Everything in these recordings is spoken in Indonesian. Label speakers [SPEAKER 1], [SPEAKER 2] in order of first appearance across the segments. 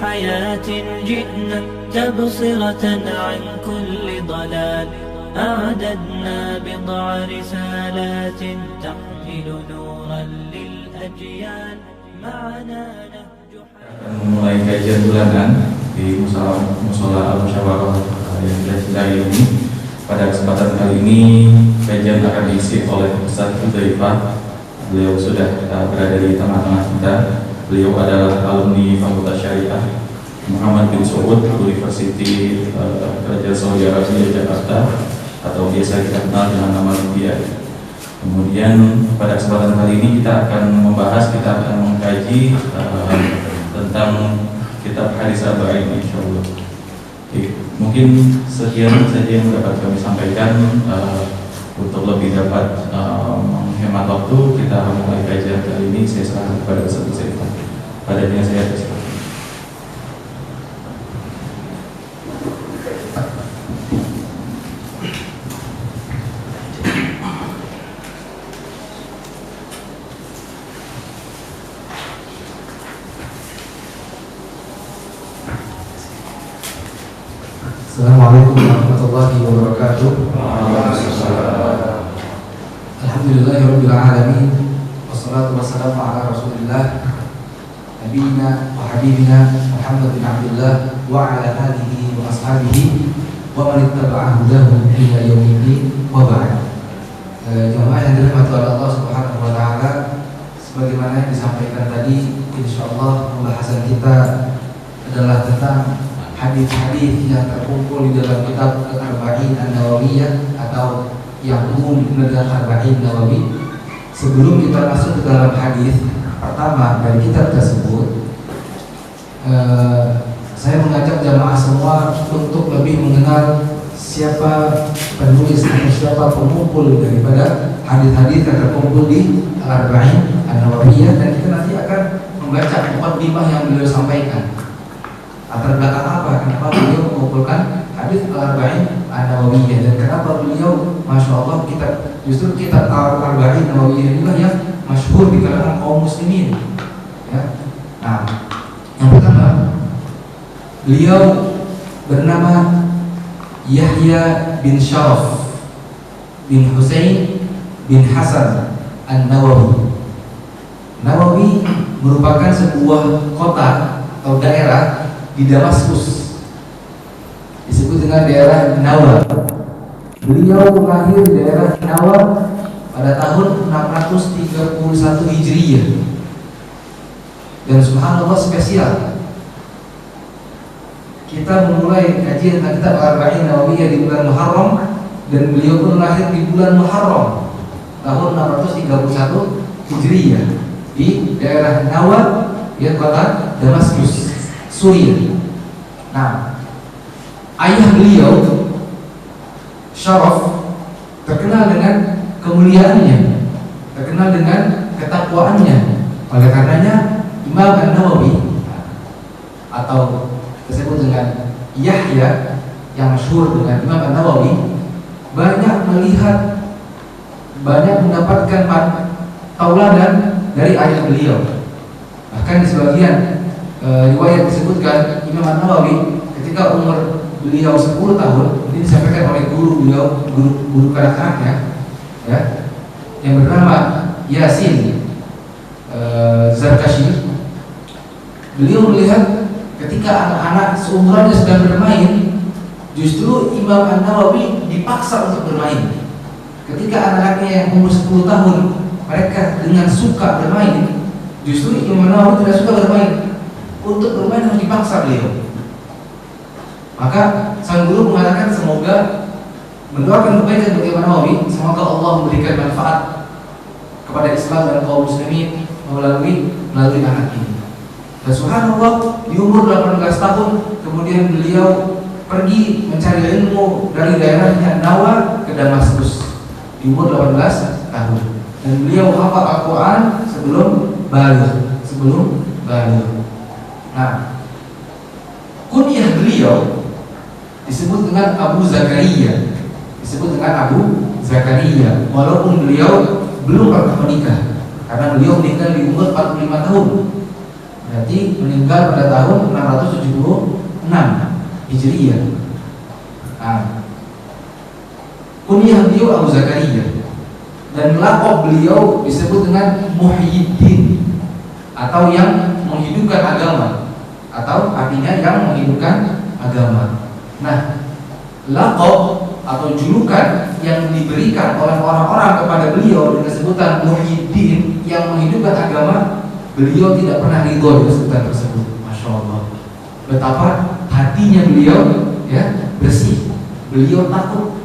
[SPEAKER 1] حياة جئنا تبصرة عن كل ضلال أعددنا بضع رسالات تحمل نورا للأجيال معنا نهج
[SPEAKER 2] mulai kajian bulanan di Musola Al-Musyawarah yang kita ini. Pada kesempatan kali ini kajian akan diisi oleh Ustaz Hudzaifah. Beliau sudah berada di tengah-tengah kita. Beliau adalah alumni Fakultas Syariah Muhammad bin Saud University Kerajaan Saudi Arabia Jakarta, atau biasa kita kenal dengan nama Libya. Kemudian pada kesempatan kali ini kita akan mengkaji tentang kitab Hadis Arba'in, insyaallah. Mungkin sekian saja yang dapat kami sampaikan. Untuk lebih dapat menghemat waktu, kita mulai kajian kali ini. Saya serahkan kepada Ustaz Hudzaifah. Padanya saya persilakan.
[SPEAKER 3] Assalamualaikum warahmatullahi wabarakatuh. Alhamdulillahirabbil alamin. Wassalatu wassalamu ala Rasulillah nabiyina wa habibina Muhammad bin Abdullah wa ala alihi wa ashabihi wa man ittaba'a hudahum ila yaumiddin wa ba'd. Jemaah yang dirahmati oleh Allah Subhanahu wa taala, sebagaimana yang disampaikan tadi, insyaallah pembahasan kita adalah tentang hadis-hadis yang terkumpul di dalam kitab Al-Arba'in An-Nawawiyah atau yang umum dikenal dengan Arba'in Nawawi. Sebelum kita masuk ke dalam hadis pertama dari kitab tersebut, saya mengajak jamaah semua untuk lebih mengenal siapa penulis atau siapa pengumpul daripada hadis-hadis yang terkumpul di Al-Arba'in An-Nawawiyah, dan kita nanti akan membaca muqaddimah yang beliau sampaikan. Latar belakang apa? Kenapa beliau mengumpulkan hadis Al-Arba'in An-Nawawiyah, dan kenapa beliau, masya Allah, justru kitab Al-Arba'in An-Nawawiyah inilah yang masyhur di kalangan kaum muslimin. Ya. Nah, yang pertama, beliau bernama Yahya bin Sharaf bin Husain bin Hasan An-Nawawi. Nawawi merupakan sebuah kota atau daerah di Damaskus, disebut dengan daerah Nawa. Beliau lahir di daerah Nawa pada tahun 631 Hijriyah. Dan subhanallah, spesial, kita memulai kajian tentang kitab Al-Arba'in Nawawiyah di bulan Muharram, dan beliau pun lahir di bulan Muharram tahun 631 Hijriyah di daerah Nawa, ya, kota Damaskus, Suriah. Nah, ayah beliau Syaraf terkenal dengan kemuliaannya, terkenal dengan ketakwaannya. Oleh karenanya Imam An-Nawawi atau disebut dengan Yahya yang masyhur dengan Imam An-Nawawi banyak mendapatkan tauladan dari ayah beliau. Bahkan di sebagian riwayat disebutkan Imam An-Nawawi ketika umur beliau 10 tahun, ini disampaikan oleh guru beliau, guru kanak-kanaknya, ya, yang bernama Yasin Zarkashi. Beliau melihat ketika anak-anak seumurannya sedang bermain, justru Imam An-Nawawi dipaksa untuk bermain. Ketika anak-anaknya yang umur 10 tahun mereka dengan suka bermain, justru Imam An-Nawawi tidak suka bermain. Untuk bermain harus dipaksa beliau. Maka sang guru mengatakan, semoga mendoakan kebaikan bagi Imam Nawawi, semoga Allah memberikan manfaat kepada Islam dan kaum muslimin melalui anak ini. Dan subhanallah, di umur 18 tahun kemudian beliau pergi mencari ilmu dari daerahnya Nawa ke Damaskus di umur 18 tahun. Dan beliau hafal Al-Quran sebelum baligh. Nah, kunyah beliau disebut dengan Abu Zakaria, walaupun beliau belum pernah menikah, karena beliau meninggal di umur 45 tahun. Berarti meninggal pada tahun 676 Hijriah. Kunyah beliau Abu Zakaria dan laqab beliau disebut dengan Muhyiddin atau yang menghidupkan agama, atau artinya yang menghidupkan agama. Nah, laqab atau julukan yang diberikan oleh orang-orang kepada beliau dengan sebutan Muhyiddin yang menghidupkan agama, beliau tidak pernah ridho dengan sebutan tersebut. Masya Allah, betapa hatinya beliau ya bersih. Beliau takut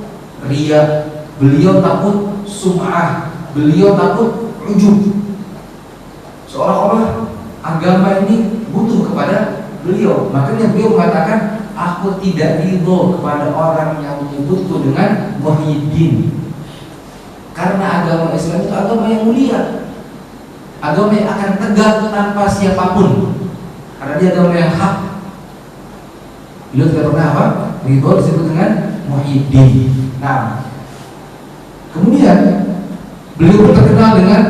[SPEAKER 3] riya, beliau takut sum'ah, beliau takut ujub. Seolah-olah agama ini butuh kepada beliau. Makanya beliau mengatakan, aku tidak ridho kepada orang yang menyebutku dengan Muhyiddin, karena agama Islam itu agama yang mulia, agama yang akan tegak tanpa siapapun, karena dia agama yang hak. Beliau tidak pernah apa? Ridho disebut dengan Muhyiddin. Nah, kemudian beliau terkenal dengan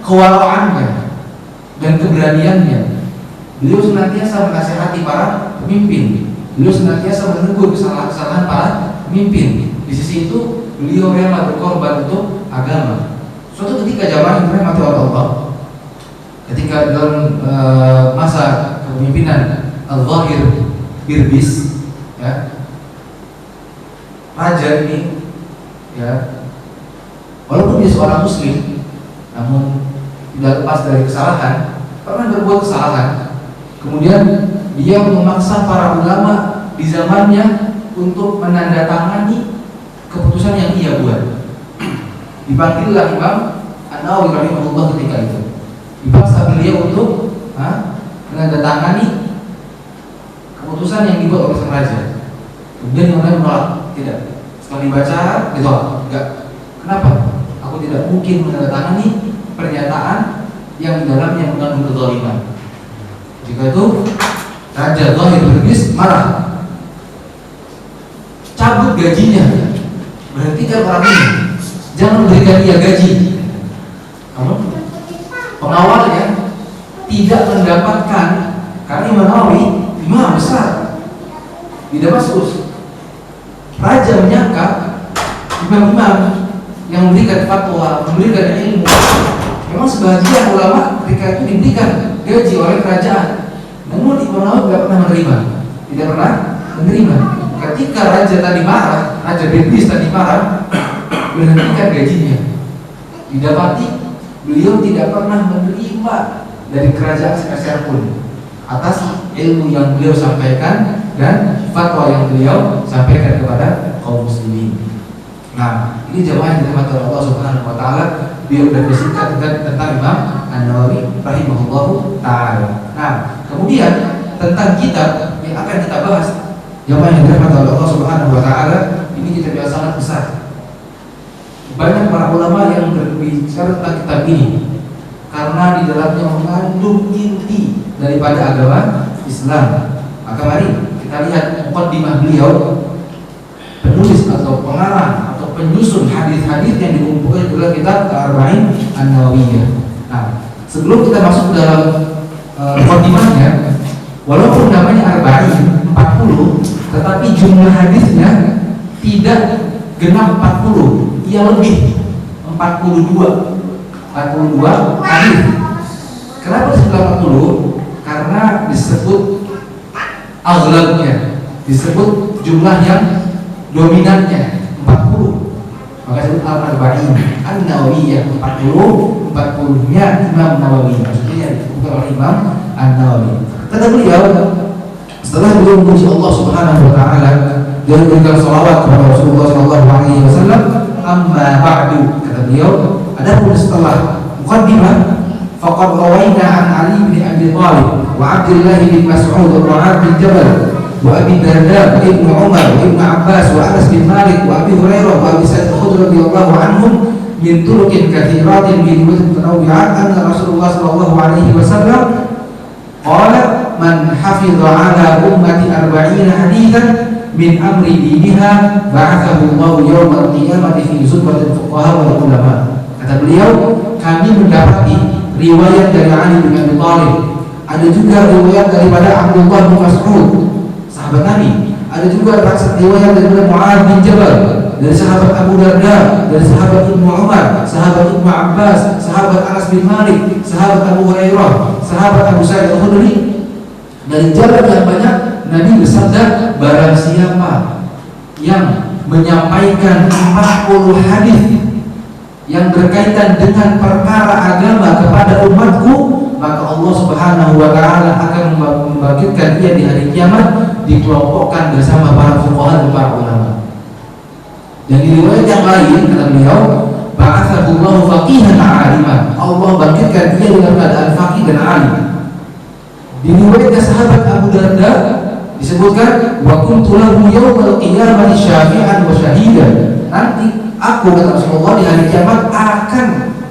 [SPEAKER 3] kewaraannya dan keberaniannya. Beliau senantiasa menasihati para pemimpin. Beliau senantiasa menegur kesalahan-kesalahan para pemimpin. Di sisi itu beliau rela berkorban untuk agama. Suatu ketika jamaah yang dirahmati oleh Allah, ketika dalam masa kepemimpinan Al-Zahir Birbis, ya, raja ini, ya, walaupun dia seorang muslim, namun tidak lepas dari kesalahan, pernah berbuat kesalahan. Kemudian dia memaksa para ulama di zamannya untuk menandatangani keputusan yang ia buat. Dipanggillah Imam An-Nawawi rahimahullah ketika itu. Dipaksa beliau untuk menandatangani keputusan yang dibuat oleh sang raja. Kemudian yang lain menolak, tidak. Setelah dibaca, ditolak. Enggak. Kenapa? Aku tidak mungkin menandatangani pernyataan yang di dalamnya mengandung kezaliman. Jika itu Raja Zahir Birbis marah, cabut gajinya, berhentikan orang ini, jangan berikan dia gaji. Pengawalnya tidak mendapatkan, karena Imam Nawawi imam besar di Damaskus. Raja menyangka imam-imam yang memberikan fatwa, memberikan ilmu, memang sebagian ulama ketika itu diberikan gaji oleh kerajaan. Namun Imam Nawawi tidak pernah menerima, tidak pernah menerima. Ketika raja tadi marah, Raja Birbis tadi marah, berhentikan gajinya. Didapati beliau tidak pernah menerima dari kerajaan sepeser pun atas ilmu yang beliau sampaikan dan fatwa yang beliau sampaikan kepada kaum muslimin. Nah, ini jamaah yang dirahmati Allah Subhanahu wa taala, beliau sudah bersingkat tentang Imam An-Nawawi rahimahullahu taala. Nah, kemudian tentang kitab yang akan kita bahas, jamaah yang dirahmati Allah Subhanahu wa taala, ini kitab yang sangat besar. Banyak para ulama yang berbicara tentang kitab ini karena di dalamnya mengandung inti daripada agama Islam. Maka mari kita lihat muqaddimah beliau, penulis atau pengarang atau penyusun hadis-hadis yang dikumpulkan dalam kitab Al-Arba'in An-Nawawiyah. Nah, sebelum kita masuk ke dalam muqaddimahnya, walaupun namanya Arba'in 40, tetapi jumlah hadisnya tidak genap 40, ia lebih 42 hadis. Kenapa disebut 40? Karena disebut aghlabnya, disebut jumlah yang dominannya 40. Maka disebut Al-Arba'in An-Nawawiyah, 40-nya Imam Nawawi, maksudnya bukan oleh Imam An-Nawawi. Kata beliau, setelah beliau memuji Allah Subhanahu wa taala dan memberikan salawat kepada Rasulullah sallallahu alaihi wasallam, amma ba'du, kata beliau, adapun setelah muqaddimah, faqad rawaina an Ali bin Abi Thalib wa Abdullah bin Mas'ud wa Mu'adz bin Jabal wa Abi Darda wa Ibnu Umar wa Ibnu Abbas wa Anas bin Malik wa Abi Hurairah wa Abi Sa'id al-Khudri radhiyallahu anhum min turuqin katsiratin bi mutanawwi'at anna Rasulullah sallallahu alaihi wasallam qala man hafidha ala ummati 40 haditsan min amri diniha ba'athahu Allah yawmal qiyamati fi zumratil fuqaha wal ulama. Kata beliau, kami mendapati riwayat dari Ali bin Abi Thalib, Ada juga riwayat daripada Abdullah bin Mas'ud, sahabat Nabi. Ada juga riwayat daripada Mu'adz bin Jabal, dari sahabat Abu Darda, dari sahabat Ibnu Umar, sahabat Ibnu Abbas, sahabat Anas bin Malik, sahabat Abu Hurairah, sahabat Abu Sa'id Al-Khudri. Dari jalan yang banyak Nabi bersabda, barang siapa yang menyampaikan 40 hadis yang berkaitan dengan perkara agama kepada umatku, maka Allah Subhanahu wa taala akan membangkitkan dia di hari kiamat, dikelompokkan bersama para fuqaha dan para ulama. Dan di riwayat yang lain kata beliau, ba'atsahullahu faqihan 'aliman. Allah bangkitkan dia dalam keadaan faqih dan alim. Di riwayat sahabat Abu Darda disebutkan, wa kuntu lahu yaumal qiyamati syafi'an wa syahidan. Nanti aku, kata Rasulullah, di hari kiamat akan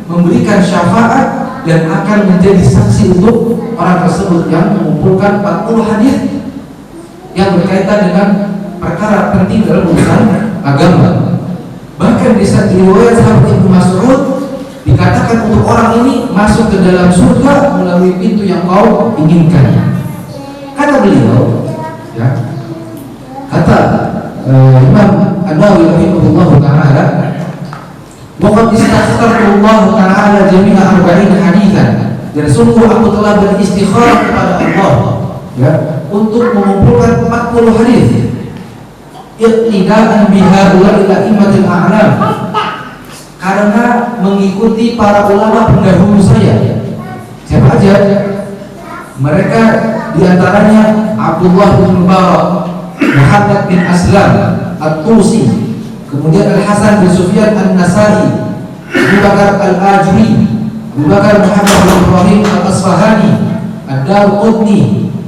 [SPEAKER 3] memberikan syafaat dan akan menjadi saksi untuk orang tersebut yang mengumpulkan 40 hadis yang berkaitan dengan perkara penting dalam urusan agama. Bahkan di satu riwayat sahabat Ibnu Mas'ud dikatakan untuk orang ini masuk ke dalam surga melalui pintu yang kau inginkan. Kata beliau, ya, kata Imam An-Nawawi rahimahullah taala, wa qad istaghfarullah taala jami'a 40 haditsan. Dan sungguh aku telah beristikharah kepada Allah, ya, untuk mengumpulkan 40 hadis. Iqtidaan biha ila imatil a'lam, karena mengikuti para ulama pendahulu saya. Siapa aja? Mereka diantaranya Abdullah bin Mubarak, Muhammad bin Aslam At-Tusi, kemudian Al-Hasan bin Sufyan An-Nasai, Abu Bakar Al-Ajri, Abu Bakar Muhammad bin Ibrahim Al-Asfahani, Ad-Darqutni,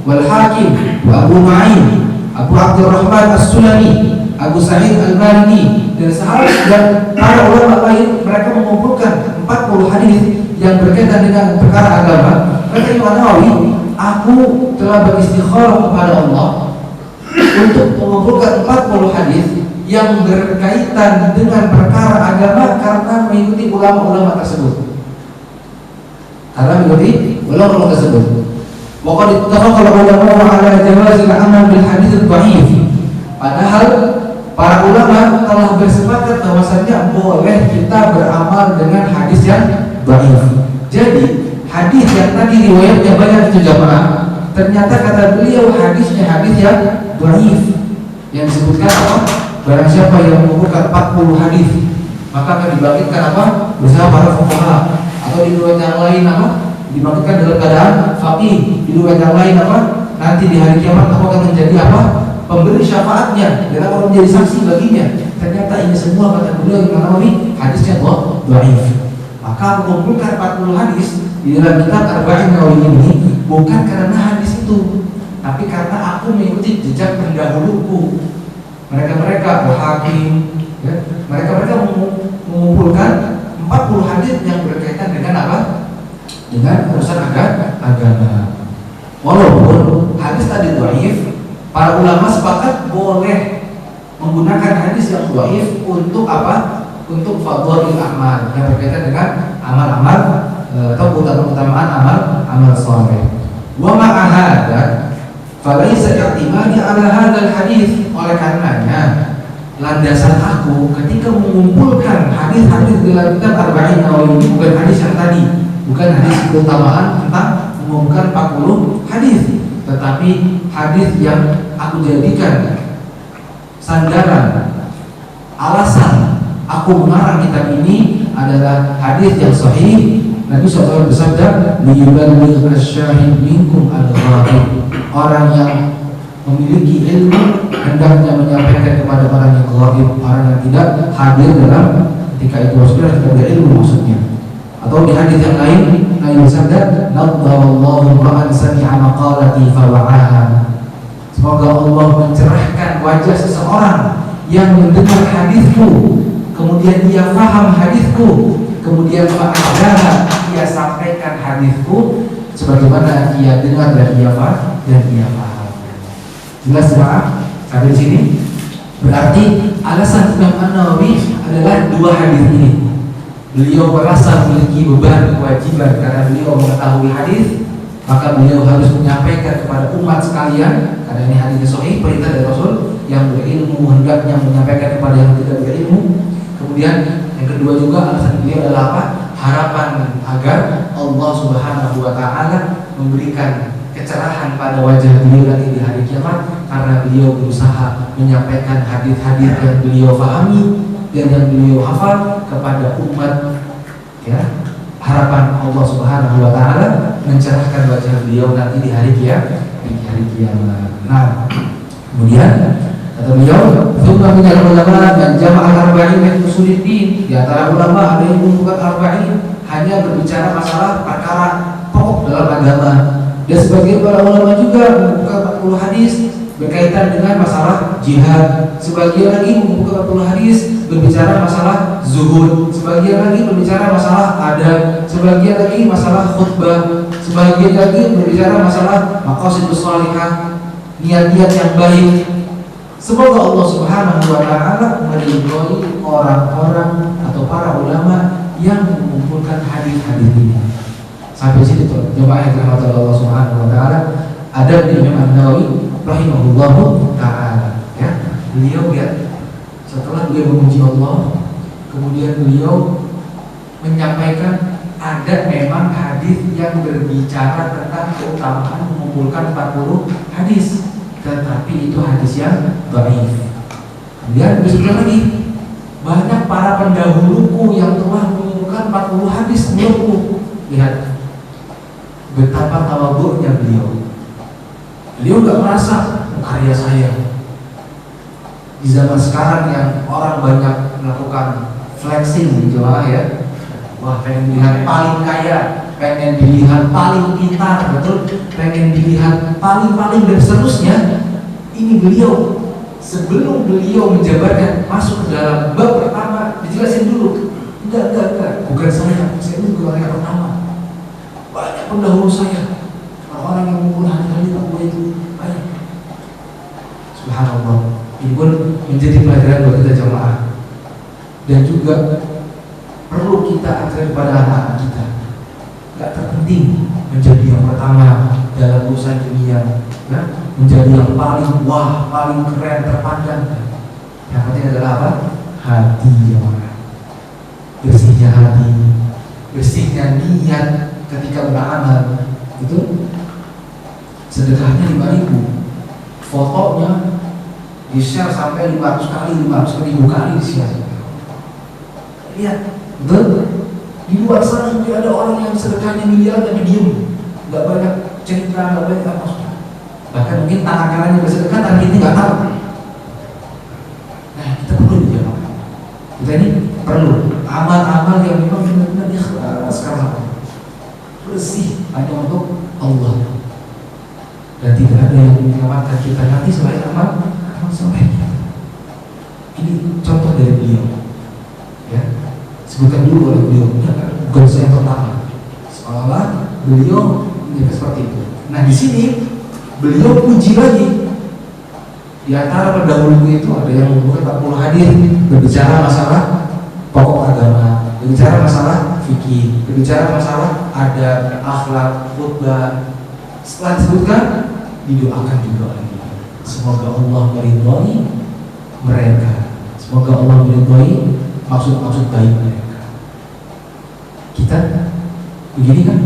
[SPEAKER 3] Wal-Hakim, Abu Ma'in, Abu Abdurrahman As-Sulami, Abu Sa'id Al-Maliki, dan sahabat dan para ulama lain. Mereka mengumpulkan 40 hadis yang berkaitan dengan perkara agama. Kata Imam Nawawi, aku telah beristikharah kepada Allah untuk mengumpulkan 40 hadis yang berkaitan dengan perkara agama karena mengikuti ulama-ulama tersebut. Wa qad ittafaqa al-ulama 'ala jawaz al-amal bil hadits ad-dha'if. Padahal para ulama telah bersepakat bahwasanya boleh kita beramal dengan hadis yang dhaif. Jadi hadis yang tadi riwayatnya banyak itu jamaah, ternyata kata beliau hadisnya hadis yang dhaif. Yang disebutkan apa? Barang siapa yang mengumpulkan 40 hadis, maka akan dibangkitkan apa? Bersama para fuqaha. Atau di riwayat yang lain apa? Dibangkitkan dalam keadaan faqih. Di riwayat yang lain apa? Nanti di hari kiamat aku akan menjadi apa? Pemberi syafaatnya dan akan menjadi saksi baginya. Ternyata ini semua kata beliau Imam Nawawi hadisnya dhaif. Maka mengumpulkan 40 hadis di dalam kitab Arba'in Nawawi ini bukan karena hadis itu, tapi karena aku mengikuti jejak pendahuluku. Mereka Al-Hakim, ya, mereka mengumpulkan 40 hadis yang berkaitan dengan apa? Dengan urusan agama. Walaupun hadis tadi dhaif, para ulama sepakat boleh menggunakan hadis yang dhaif untuk apa? Untuk fadhilul amal yang berkaitan dengan amal-amal atau keutamaan amal saleh. Wa ma'a hadza falaisa i'timadi ala hadzal hadis. Oleh karenanya landasan aku ketika mengumpulkan hadis-hadis dalam kitab Arba'in Nawawi ini bukan hadis yang tadi, bukan hadis keutamaan tentang mengumpulkan 40 hadis, tetapi hadis yang aku jadikan sandaran alasan aku mengarang kitab ini adalah hadis yang sahih. Nabi SAW bersabda, liyuballigh asy-syahid minkum al-ghaib. Orang yang memiliki ilmu hendaknya menyampaikan kepada orang yang ghaib, orang yang tidak hadir dalam ketika itu. Maksudnya tidak berilmu maksudnya. Atau di hadis yang lain Nabi bersabda, nadharallahu ra'an sami'a maqalati fawa'aha. Semoga Allah mencerahkan wajah seseorang yang mendengar hadisku, kemudian dia faham hadisku, kemudian fa'adaha, dia sampaikan hadisku sebagaimana ia dengar dan ia faham. Jelas Pak? Sampai di sini. Berarti alasan Imam An-Nawawi adalah dua hadis ini. Beliau merasa memiliki beban kewajiban karena beliau mengetahui hadis maka beliau harus menyampaikan kepada umat sekalian, karena ini hadis sahih, perintah dari Rasul, yang berilmu hendaknya menyampaikan kepada yang tidak berilmu. Kemudian yang kedua juga alasan beliau adalah apa? Harapan agar Allah Subhanahu wa taala memberikan kecerahan pada wajah beliau nanti di hari kiamat, karena beliau berusaha menyampaikan hadis-hadis yang beliau pahami dan yang beliau hafal kepada umat, ya. Harapan Allah Subhanahu wa taala mencerahkan wajah beliau nanti di hari kiamat. Nah, kemudian kata beliau, "Tsumma minal ulama man jama'a arba'in min usuliddin." Di antara ulama ada yang mengumpulkan arba'in, hanya berbicara masalah perkara pokok dalam agama. Dan sebagian para ulama juga membuka 40 hadis berkaitan dengan masalah jihad. Sebagian lagi membuka 40 hadis berbicara masalah zuhud. Sebagian lagi berbicara masalah adab. Sebagian lagi masalah khutbah. Sebagian lagi berbicara masalah maqasidus shalihah, niat-niat yang baik. Semoga Allah Subhanahu wa taala meridhoi orang-orang atau para ulama yang mengumpulkan hadis-hadis ini. Sampai sini tuh jemaah yang dirahmati Allah Subhanahu wa taala. Ada di Imam An-Nawawi rahimahullahu taala, ya. Beliau ya, setelah beliau memuji Allah, kemudian beliau menyampaikan ada memang hadis yang berbicara tentang keutamaan mengumpulkan 40 hadis, tetapi itu hadis yang dhaif. Kemudian disebutkan lagi banyak para pendahuluku yang telah mengumpulkan 40 hadis sebelumku. Lihat betapa tawadhu'nya beliau. Beliau nggak merasa karya saya. Di zaman sekarang yang orang banyak melakukan flexing di jemaah, ya. Wah, pengen dilihat paling kaya, pengen dilihat paling pintar, betul, pengen dilihat paling dan seterusnya. Ini beliau sebelum beliau menjabarkan masuk ke dalam bab pertama dijelasin dulu. Enggak, bukan saya ini bukan orang yang pertama. Banyak pendahulu saya, orang-orang yang mengumpul hadis aku itu banyak. Subhanallah. Ini pun menjadi pelajaran buat kita jemaah, dan juga perlu kita ajarkan kepada anak-anak kita. Gak terpenting menjadi yang pertama dalam urusan dunia, ya? Menjadi yang paling wah, paling keren, terpandang. Yang penting adalah apa? Hati jemaah. Bersihnya hati, bersihnya niat ketika beramal. Itu sedekahnya 5.000, fotonya di-share sampai 500 kali, 500.000 kali di-share. Lihat, betul? Di luar sana mungkin ada orang yang sedekahnya miliar tapi diem, nggak banyak cerita, nggak banyak apa. Bahkan mungkin tangan kanannya bersedekah, tangan ini nggak tahu. Nah, kita perlu dijawab. Kita ini perlu amal-amal yang memang benar-benar ikhlas karena bersih hanya untuk Allah, dan tidak ada yang menyelamatkan kita nanti selain amal soleh. Ini contoh dari beliau, ya. Sebutkan dulu oleh beliau, bukan saya yang pertama. Seolah beliau menjadi seperti itu. Nah, di sini beliau puji lagi. Di antara pendahulu itu ada yang mengumpulkan 40 hadis berbicara masalah pokok agama, berbicara masalah fikih, berbicara masalah adab, akhlak, khutbah. Setelah disebutkan, didoakan juga lagi. Semoga Allah meridhoi mereka. Semoga Allah meridhoi maksud-maksud baik mereka. Kita begini kan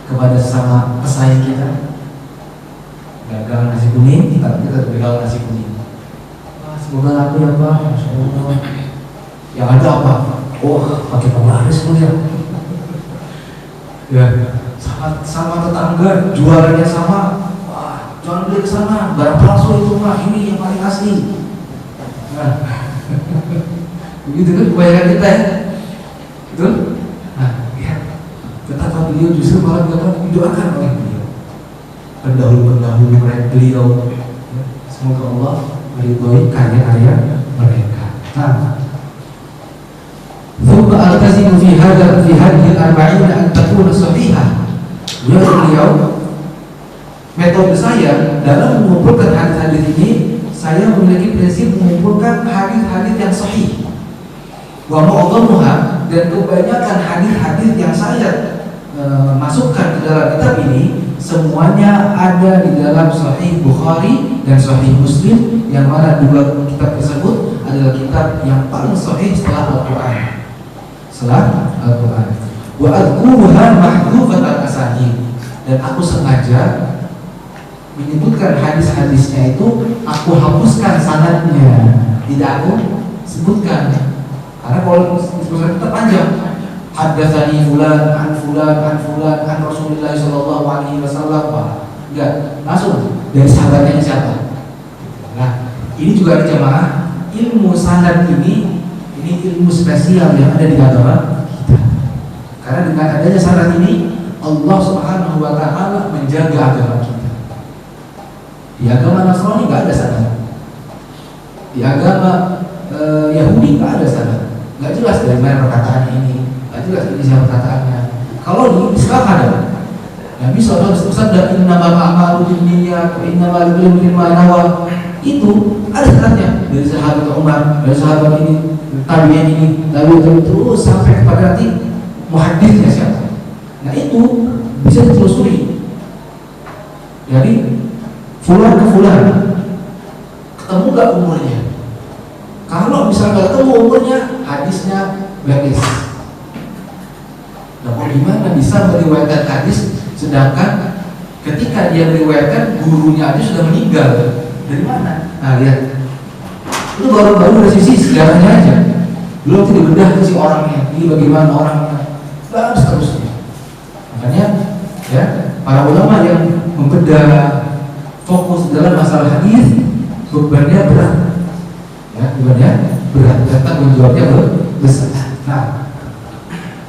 [SPEAKER 3] kepada sesama pesaing kita. Gagal nasi kuning, kita gagal nasi kuning. Wah, semoga laku ya Pak, Masya Allah. Yang ada apa? Oh, pakai penglaris ya. Ya, sama tetangga, jualannya sama. Jangan beli ke sana, barang palsu itu mah, ini yang paling asli. Nah, begitu kan kebanyakan kita, ya, betul? Nah, ya, betapa beliau justru malah didoakan oleh beliau, pendahulu beliau. Semoga Allah meridhoi karya-karya mereka. Nah, ثم ألتزم في هذه الأربعين أن تكون صحيحة. Beliau metode saya dalam mengumpulkan hadis-hadis ini, saya memiliki prinsip mengumpulkan hadis-hadis yang sahih. Wa ma'dhamuha, dan kebanyakan hadis-hadis yang saya masukkan ke dalam kitab ini semuanya ada di dalam Sahih Bukhari dan Sahih Muslim, yang mana dua kitab tersebut adalah kitab yang paling sahih setelah Al-Quran. Wa adkuruha mahdhufatan asanid, dan aku sengaja menyebutkan hadis-hadisnya itu aku hapuskan sanadnya, tidak aku sebutkan, karena kalau disebutkan tetap panjang. Haddatsani fulan an fulan an fulan an Rasulullah sallallahu alaihi wasallam. Enggak, langsung dari sahabatnya siapa. Nah, ini juga ada jamaah, ilmu sanad ini ilmu spesial yang ada di agama kita. Karena dengan adanya sanad ini Allah Subhanahu wa taala menjaga agama kita. Di agama Nasrani enggak ada sanad. Di agama Yahudi enggak ada sanad. Enggak jelas dari mana perkataan ini. Jelas ini siapa perkataannya. Kalau di Islam ada. Nabi SAW bersabda, innamal a'malu binniyat wa innamal likulli imrin ma nawa. Itu ada sanadnya dari sahabat Umar, dari sahabat ini, tabi'in ini, tabi'in terus sampai kepada nanti muhadditsnya siapa. Nah itu bisa ditelusuri. Jadi fulan ke fulan, ketemu gak umurnya? Kalau misalnya gak ketemu umurnya, hadisnya blacklist. Nah, bagaimana bisa meriwayatkan hadis sedangkan ketika dia meriwayatkan gurunya aja sudah meninggal? Dari mana? Nah, lihat. Itu baru dari sisi sejarahnya aja. Belum tidak bedah ke si orangnya. Ini bagaimana orangnya? Dan seterusnya. Makanya ya, para ulama yang membedah fokus dalam masalah hadis bebannya berat. Ya, bebannya berat. Tentang jawabnya besar. Nah,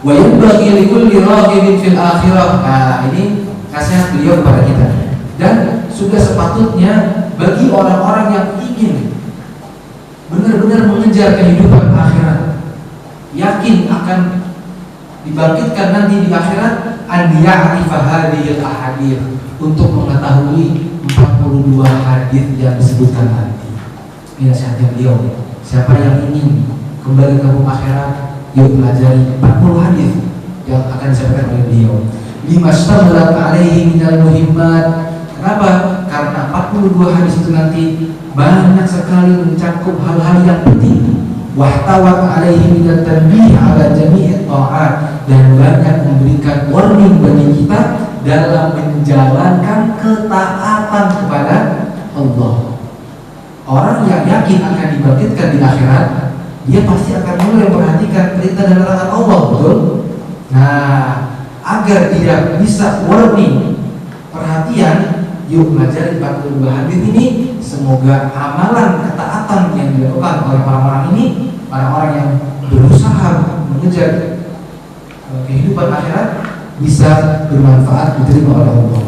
[SPEAKER 3] wa yanbaghi likulli raghibin fil akhirah. Nah, ini nasihat beliau kepada kita. Dan sudah sepatutnya bagi orang-orang yang ingin benar-benar mengejar kehidupan akhirat, yakin akan dibangkitkan nanti di akhirat, an ya'rifa hadhil ahadits, untuk mengetahui 42 hadis yang disebutkan nanti. Ini nasihatnya beliau. Siapa yang ingin kembali ke akhirat, yuk pelajari 40 hadis yang akan disampaikan oleh beliau. Limashtaghalat alaihi minal muhimmat. Kenapa? Karena 42 hadis itu nanti banyak sekali mencakup hal-hal yang penting. Wahtawat alaihi minat tanbih ala jami'it ta'at, dan banyak memberikan warning bagi kita dalam menjalankan ketaatan kepada Allah. Orang yang yakin akan dibangkitkan di akhirat, dia pasti akan mulai memperhatikan perintah dan larangan Allah, betul? Nah, agar dia bisa warning, perhatian, yuk pelajari 42 hadis ini. Semoga amalan ketaatan yang dilakukan oleh orang-orang ini, orang-orang yang berusaha mengejar kehidupan akhirat, bisa bermanfaat, diterima oleh Allah.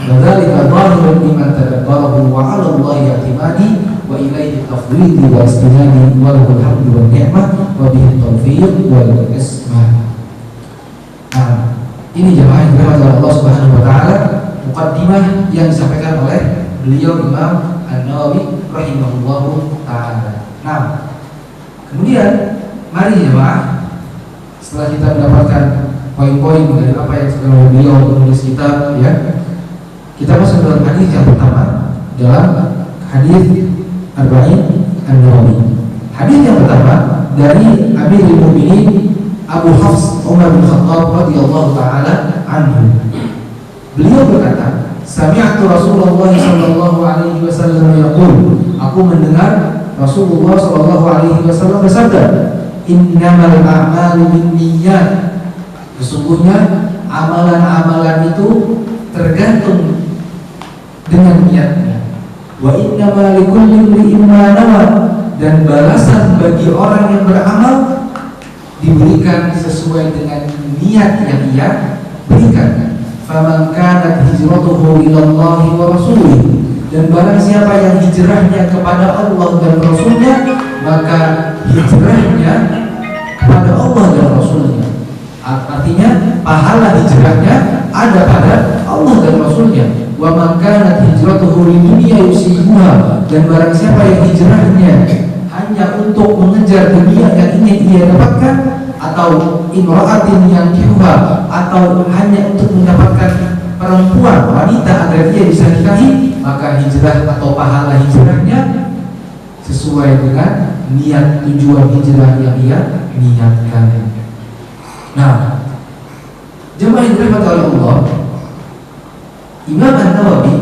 [SPEAKER 3] Wadzalika dhahirun liman tadabbarahu wa 'ala Allahi i'timadi wa ilaihi tafwidi wa istinadi wa lahul hamdu wan ni'mah wa bihi taufiq wal ismah. Nah, ini jemaah yang dirahmati oleh Allah Subhanahu wa taala, muqaddimah yang disampaikan oleh beliau Imam An-Nawawi rahimahullahu taala. Nah, kemudian mari jemaah, setelah kita mendapatkan poin-poin dari apa yang disampaikan oleh beliau menulis kitab, ya, kita masuk dalam hadis yang pertama, dalam hadis Arba'in An-Nawawi. Hadis yang pertama dari Amirul Mukminin Abu Hafs Umar bin Khattab radhiyallahu taala anhu. Beliau berkata, sami'tu Rasulullah sallallahu alaihi wasallam yaqul, aku mendengar Rasulullah sallallahu alaihi wasallam bersabda, innamal a'malu binniyat, sesungguhnya amalan-amalan itu tergantung dengan niatnya. Wa innamal likulli imrin ma nawa, dan balasan bagi orang yang beramal diberikan sesuai dengan niat yang ia berikan. Faman kanat hijratuhu ilallahi wa rasulih, dan barang siapa yang hijrahnya kepada Allah dan Rasulnya, maka hijrahnya kepada Allah dan Rasulnya. Artinya pahala hijrahnya ada pada Allah dan Rasulnya. Wa man kanat hijratuhu lidunya yusibuha, dan barang siapa yang hijrahnya hanya untuk mengejar dunia yang ingin ia dapatkan, atau imra'atin yang kihuha, atau hanya untuk mendapatkan perempuan wanita agar dia bisa nikahi, maka hijrah atau pahala hijrahnya sesuai dengan niat tujuan hijrah yang dia niatkan. Nah, jemaah yang dirahmati oleh Allah, Imam An-Nawawi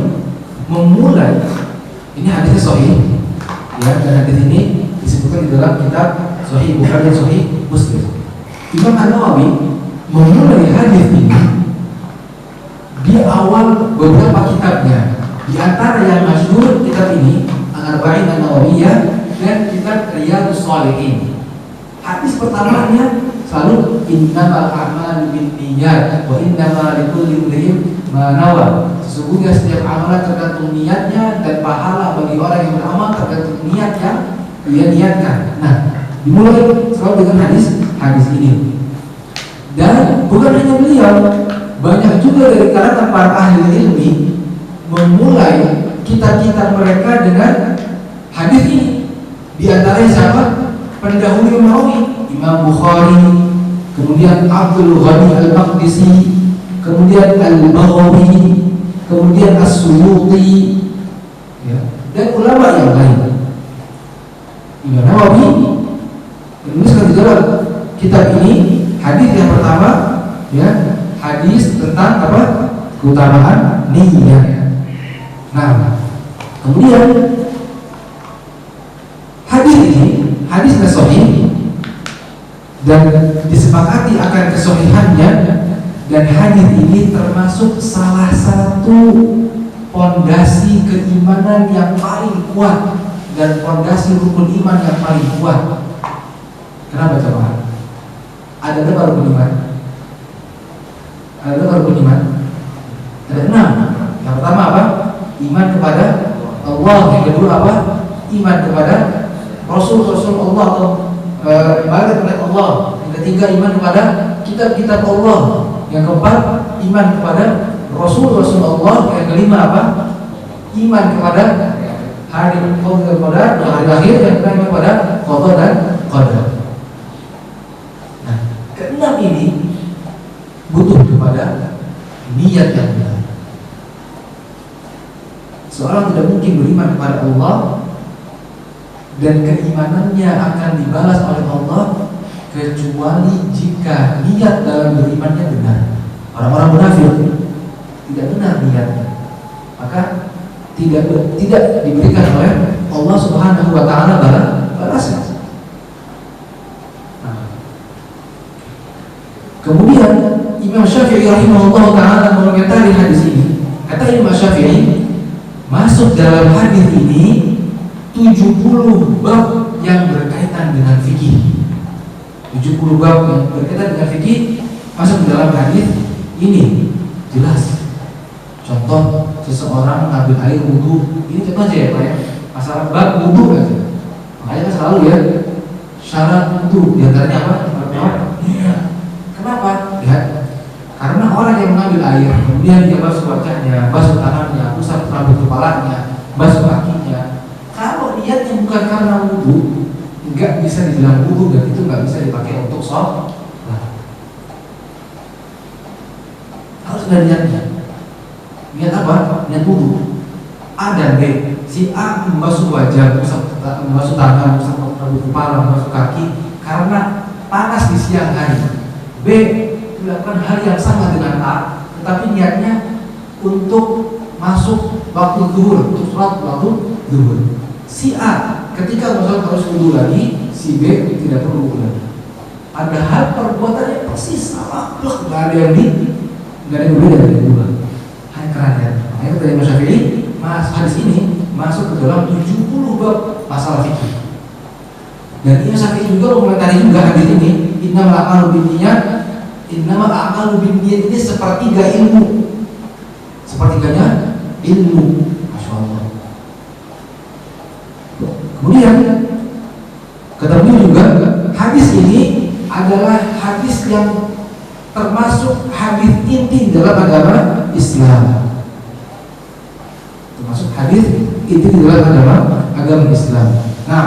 [SPEAKER 3] memulai, ini hadisnya sahih, ya, dan hadis ini disebutkan di dalam kitab Sahih Bukhari dan Sahih Muslim. Imam An-Nawawi memulai hadis ini di awal beberapa kitabnya. Di antara yang masyhur kitab ini Al-Arba'in An-Nawawiyah dan kitab Riyadhus Shalihin. Hadis pertamanya selalu innamal a'malu binniyat wa innamal likulli imrin ma nawa. Sesungguhnya setiap amalan tergantung niatnya dan pahala bagi orang yang beramal tergantung niat yang dia niatkan. Nah, dimulai selalu dengan hadis ini. Dan bukan hanya beliau, banyak juga dari kalangan para ahli ilmi memulai kitab-kitab mereka dengan hadis ini. Di antaranya siapa? Pendahulu Imam Nawawi, Imam Bukhari, kemudian Abdul Ghani Al-Maqdisi, kemudian Al-Baghawi, kemudian As-Suyuti, ya, dan ulama yang lain. Imam Nawawi menuliskan di dalam kitab ini hadis yang pertama, ya, hadis tentang apa? Keutamaan niat. Nah, kemudian hadis ini hadisnya sahih dan disepakati akan kesahihannya, dan hadis ini termasuk salah satu pondasi keimanan yang paling kuat dan pondasi rukun iman yang paling kuat. Kenapa coba? Ada berapa rukun iman? Ada berapa rukun iman? Ada 6. Yang pertama apa? Iman kepada Allah. Yang kedua apa? Iman kepada Rasul-Rasul Allah atau ibadat kepada Allah. Yang ketiga iman kepada kitab-kitab Allah. Yang keempat iman kepada Rasul-Rasul Allah. Yang kelima apa? Iman kepada hari qadar, hari akhir. Yang kelima kepada qada dan qadar. Nah, keenam ini butuh kepada niat yang benar. Seorang tidak mungkin beriman kepada Allah dan keimanannya akan dibalas oleh Allah kecuali jika niat dalam berimannya benar. Orang-orang munafik tidak benar niatnya, maka tidak diberikan oleh Allah Subhanahu wa taala balasnya. Nah, kemudian Imam Syafi'i rahimahullah taala mengomentari hadis ini. Kata Imam Syafi'i, masuk dalam hadis ini 70 bab yang berkaitan dengan fikih. 70 bab yang berkaitan dengan fikih masuk dalam hadis ini. Jelas. Contoh, seseorang mengambil air wudu, ini contoh aja ya Pak ya. Masalah bab wudu aja. Makanya kan selalu ya syarat wudu di antaranya apa? Iya. Kenapa? Lihat. Karena orang yang mengambil air, kemudian dia basuh wajahnya, basuh tangannya, usap rambut kepalanya, basuh kakinya. Kalau niatnya bukan karena wudu, enggak bisa dibilang wudu, dan itu enggak bisa dipakai untuk sholat. Harus ada niatnya. Niat apa? Niat wudu. A dan B. Si A membasuh wajah, membasuh tangan, usap rambut kepala, membasuh kaki karena panas di siang hari. B dilakukan hal yang sama dengan A, tetapi niatnya untuk masuk waktu zuhur, untuk sholat waktu zuhur. Si A ketika masuk harus wudu lagi, si B tidak perlu wudu lagi. Padahal perbuatannya persis sama, nggak ada yang berbeda dari dua. Hanya keren. Makanya dari Imam Syafi'i, hadis ini masuk ke dalam 70 bab masalah fikih. Dan Imam Syafi'i juga mengomentari juga hadis ini, innamal a'malu binniyat. Innamal a'malu binniyat ini sepertiga ilmu. Sepertiganya ilmu. Masya Allah. Kemudian kata beliau juga, hadis ini adalah hadis yang termasuk hadis inti dalam agama Islam. Termasuk hadis inti dalam agama Islam. Nah,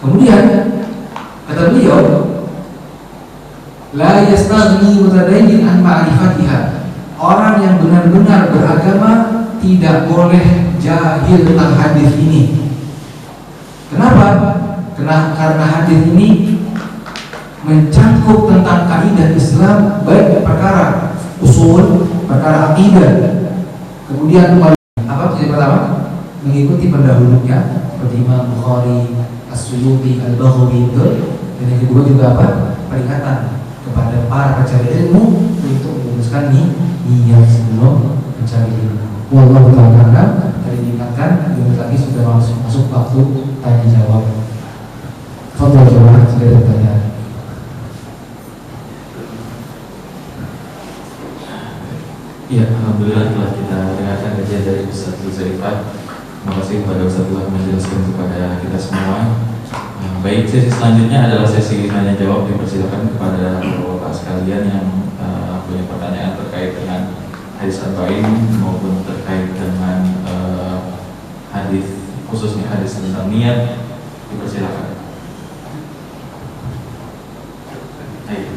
[SPEAKER 3] kemudian kata beliau, La yastaghni mutadayyin an ma'rifatiha. Orang yang benar-benar beragama tidak boleh jahil tentang hadis ini. Kenapa? Karena hadis ini mencangkup tentang kaidah Islam, baik perkara usul, perkara akidah. Kemudian apa yang pertama? Mengikuti pendahulunya seperti Imam Bukhari, As-Suyuti, Al-Baghawi, dan yang kedua juga apa? Peringatan kepada para pencari ilmu untuk meluruskan niat sebelum mencari ilmu. Wallahu ta'ala. Tadi diingatkan, bentar lagi sudah masuk waktu tanya jawab. Fadhil jawab sudah ada pertanyaan.
[SPEAKER 2] Ya, alhamdulillah telah kita dengarkan kajian dari Ustaz Huzaifah. Terima kasih kepada Ustaz telah menjelaskan kepada kita semua. Baik, sesi selanjutnya adalah sesi tanya jawab. Dipersilakan kepada bapak sekalian yang punya pertanyaan terkait dengan hadis arba'in maupun terkait dengan hadis, khususnya hadis tentang niat. Dipersilakan. Ayo.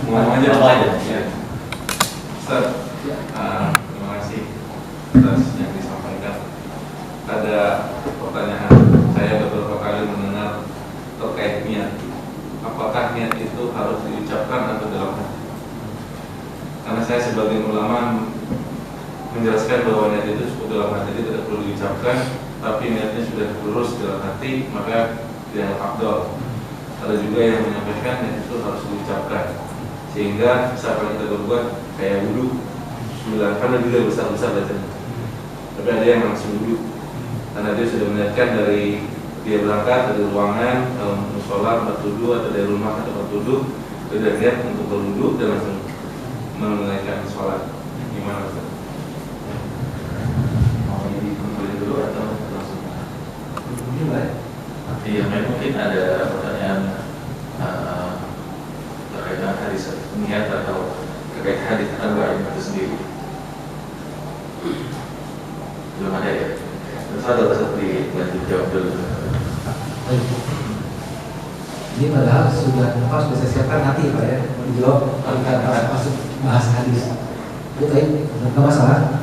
[SPEAKER 4] Mau aja apa aja? Ya. Ustaz, terima kasih atas yang disampaikan. Ada pertanyaan, saya beberapa kali mendengar terkait niat. Apakah niat itu harus diucapkan atau dalam hati? Karena saya sebagai ulama menjelaskan bahwa niat itu cukup dalam hati, itu tidak perlu diucapkan. Tapi niatnya sudah lurus dalam hati, maka tidak afdal. Ada juga yang menyampaikan niat itu harus diucapkan, sehingga siapa kita berbuat kayak wudhu 9 karena juga besar-besar bacanya. Tapi ada yang langsung wudhu karena dia sudah meniatkan dari dia berangkat dari ruangan musola tempat wudhu atau dari rumah ke tempat wudhu, sudah niat untuk berwudhu dan langsung menunaikan sholat. Gimana Ustaz?
[SPEAKER 2] Mau dikumpulin dulu atau langsung?
[SPEAKER 3] Ini baik.
[SPEAKER 2] Iya, mungkin ada pertanyaan terkait dengan hadis niat atau terkait hadis arba'in itu sendiri. Belum ada ya? Terus ada seperti lanjut jawab dulu.
[SPEAKER 3] Ini padahal sudah saya siapkan nanti Pak ya, dijawab kalau kita masuk bahas hadis. Betul, tidak masalah.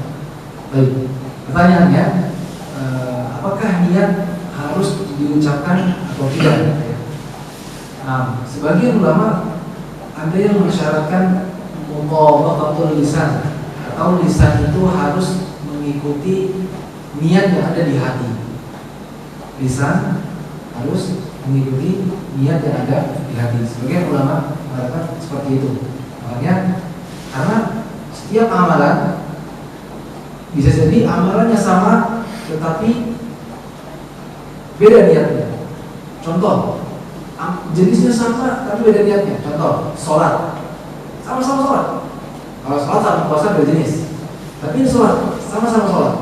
[SPEAKER 3] Baik, pertanyaannya, apakah niat harus diucapkan atau tidak? Nah, sebagian ulama ada yang mensyaratkan mutabaqatul lisan, atau lisan itu harus mengikuti niat yang ada di hati. Lisan harus mengikuti niat yang ada di hati. Sebagian ulama mengatakan seperti itu. Makanya karena setiap amalan bisa jadi amalannya sama tetapi beda niatnya. Contoh, jenisnya sama tapi beda niatnya. Contoh, sholat, sama-sama sholat. Kalau sholat sama puasa beda jenis, tapi ini sholat, sama-sama sholat.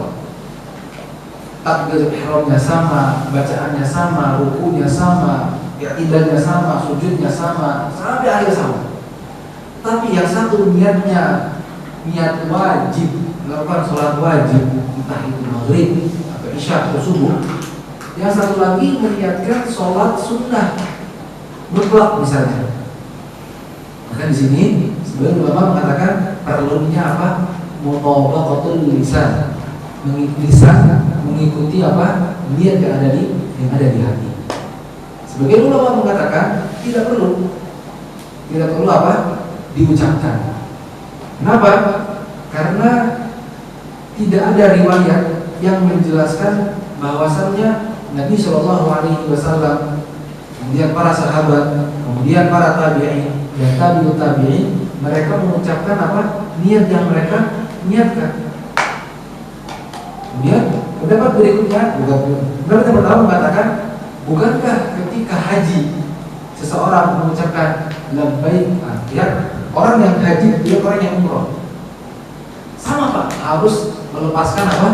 [SPEAKER 3] Takbir ihramnya sama, bacaannya sama, rukunya sama, i'tidalnya sama, sujudnya sama, sampai akhir sama. Tapi yang satu niatnya niat wajib, melakukan sholat wajib, entah itu maghrib atau isya atau subuh. Yang satu lagi meniatkan sholat sunnah mutlak misalnya. Maka di sini sebenarnya ulama mengatakan perlunya apa? Mutabaqatul lisan, mengikuti apa? Niat yang ada di hati. Sebagian ulama mengatakan tidak perlu apa? Diucapkan. Kenapa? Karena tidak ada riwayat yang menjelaskan bahwasannya Nabi Shallallahu Alaihi Wasallam, kemudian para sahabat, kemudian para tabi'in dan tabi'ut tabi'in, mereka mengucapkan apa? Niat yang mereka niatkan. Kemudian pendapat berikutnya, pendapat yang pertama mengatakan, bukankah ketika haji seseorang mengucapkan labbaik, ya, orang yang haji dia orang yang umroh, sama Pak, harus melepaskan apa?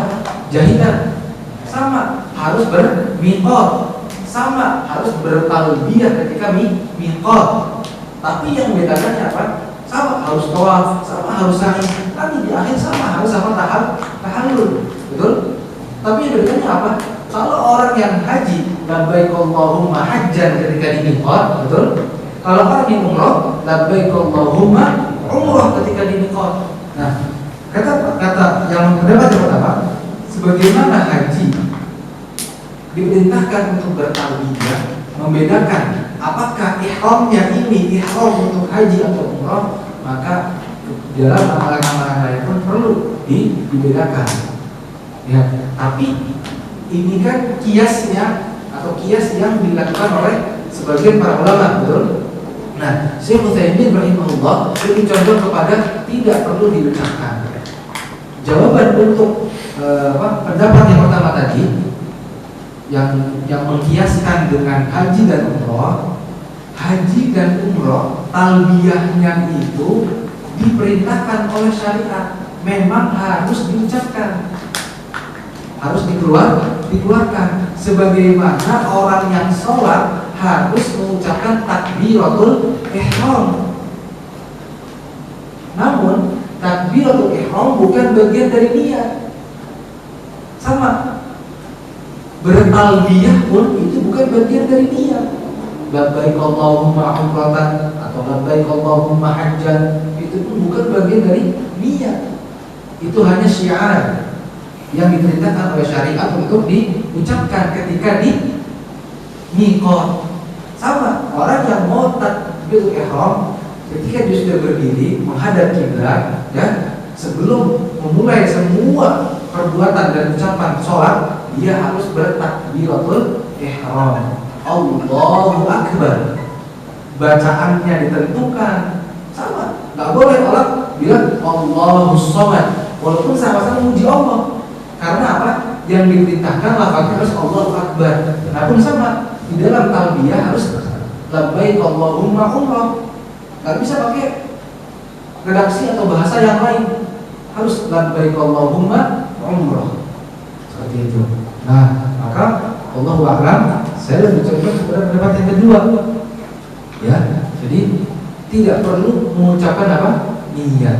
[SPEAKER 3] Jahitan, sama, harus bermiqat, sama, harus bertalbiyah ketika miqat. Tapi yang bedanya apa? Sama, harus tawaf, sama, harus sa'i. Tapi di akhir sama, harus sama tahallul. Betul? Tapi yang bedanya apa? Kalau orang yang haji labbaik Allahumma hajjan ketika di miqat, betul? Kalau orang yang umroh, labbaik Allahumma umroh ketika di miqat. Nah, kata yang pendapat yang pertama, sebagaimana haji diperintahkan untuk bertalbiyah, membedakan apakah ihramnya ini ihram untuk haji atau umroh, maka dalam amalan-amalan lain pun perlu dibedakan. Ya, tapi ini kan kiasnya atau kias yang dilakukan oleh sebagian para ulama, betul? Nah, Syekh Utsaimin rahimahullah lebih condong kepada tidak perlu diucapkan. Jawaban untuk pendapat yang pertama tadi, yang mengkiaskan dengan haji dan umroh, haji dan umroh talbiyahnya itu diperintahkan oleh syariat, memang harus diucapkan, harus dikeluarkan. Sebagaimana orang yang sholat harus mengucapkan takbiratul ihram. Namun takbiratul ihram bukan bagian dari niat. Sama, bertalbiyah pun itu bukan bagian dari niat. Labbaik Allahumma umratan atau labbaik Allahumma hajjan, itu pun bukan bagian dari niat. Itu hanya syiar yang diperintahkan oleh syariat untuk diucapkan ketika di miqat. Sama, orang yang mau takbiratul ihram ketika dia sudah berdiri menghadap kiblat, dan sebelum memulai semua perbuatan dan ucapan sholat, dia harus bertakbiratul ihram. Allahu Akbar. Bacaannya ditentukan. Sama, nggak boleh orang bilang Allahus Shomad walaupun sama-sama memuji Allah. Karena apa? Yang diperintahkan lafaznya harus Allahu Akbar. Nah pun sama, di dalam talbiyah harus labbaik Allahumma umrah. Gak bisa pakai redaksi atau bahasa yang lain, harus labbaik Allahumma umrah, seperti itu. Nah, maka Allahu a'lam, saya lebih condong kepada pendapat yang kedua. Ya, jadi tidak perlu mengucapkan apa? Niat.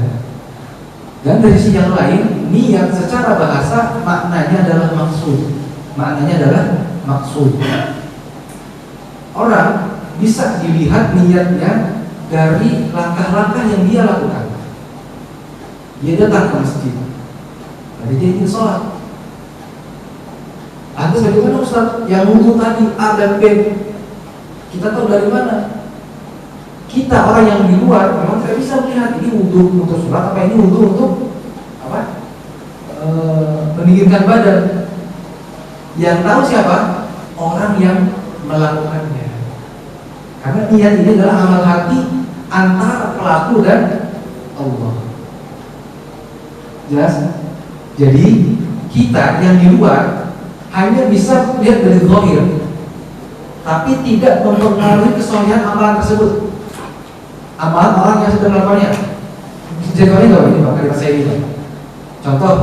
[SPEAKER 3] Dan dari sisi yang lain, niat secara bahasa maknanya adalah maksud. Maknanya adalah maksud. Orang bisa dilihat niatnya dari langkah-langkah yang dia lakukan. Dia datang ke masjid, lalu dia ingin sholat. Lantas bagaimana Ustaz? Yang wudhu tadi A dan B, kita tahu dari mana? Kita orang yang di luar memang tidak bisa melihat ini wudhu untuk sholat apa ini wudhu untuk apa? Mendinginkan badan. Yang tahu siapa? Orang yang melakukannya. Karena niat ini adalah amal hati antara pelaku dan Allah. Jelas? Jadi kita yang di luar hanya bisa melihat dari zahir, tapi tidak mempengaruhi kesohihan amalan tersebut. Amalan orang yang sudah melakukannya. Contohnya nggak ini Pak, kalimat saya ini. Contoh,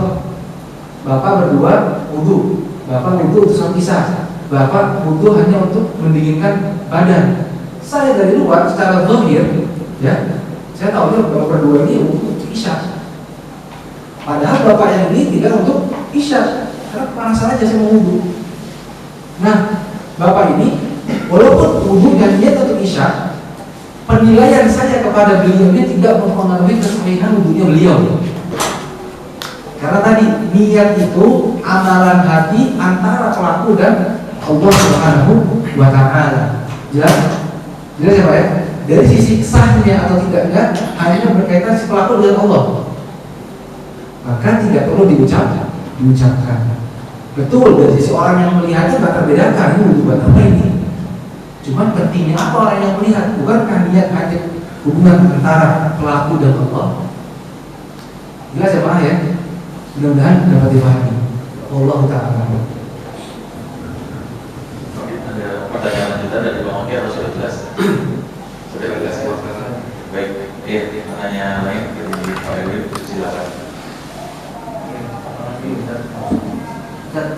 [SPEAKER 3] Bapak berdua wudhu, Bapak wudhu untuk sholat isya, Bapak wudhu hanya untuk mendinginkan badan. Saya dari luar secara zahir, ya, saya tahu Bapak berdua ini untuk isya. Padahal Bapak yang ini tidak untuk isya, karena kepanasan aja saya mau wudhu. Nah, Bapak ini walaupun wudhu dan niat untuk isya, penilaian saya kepada beliau ini tidak mempengaruhi kesahihan wudhunya beliau. Karena tadi niat itu amalan hati antara pelaku dan Allah Subhanahu wa Ta'ala. Jelas? Jelas ya Pak ya? Dari sisi sahnya atau tidaknya hanya berkaitan si pelaku dengan Allah. Maka tidak perlu diucapkan. Betul, dari sisi orang yang melihatnya nggak terbedakan ini wudhu buat apa ini. Cuman pentingnya apa orang yang melihat, bukankah niat hanya hubungan antara pelaku dan Allah. Jelas ya Pak ya? Mudah-mudahan dapat dipahami. Allah Ta'ala.
[SPEAKER 2] Ada pertanyaan lanjutan dari Bang Oki atau sudah jelas? Sudah jelas. Baik, pertanyaan lain dari Pak Edwin, silakan.
[SPEAKER 5] Ustaz,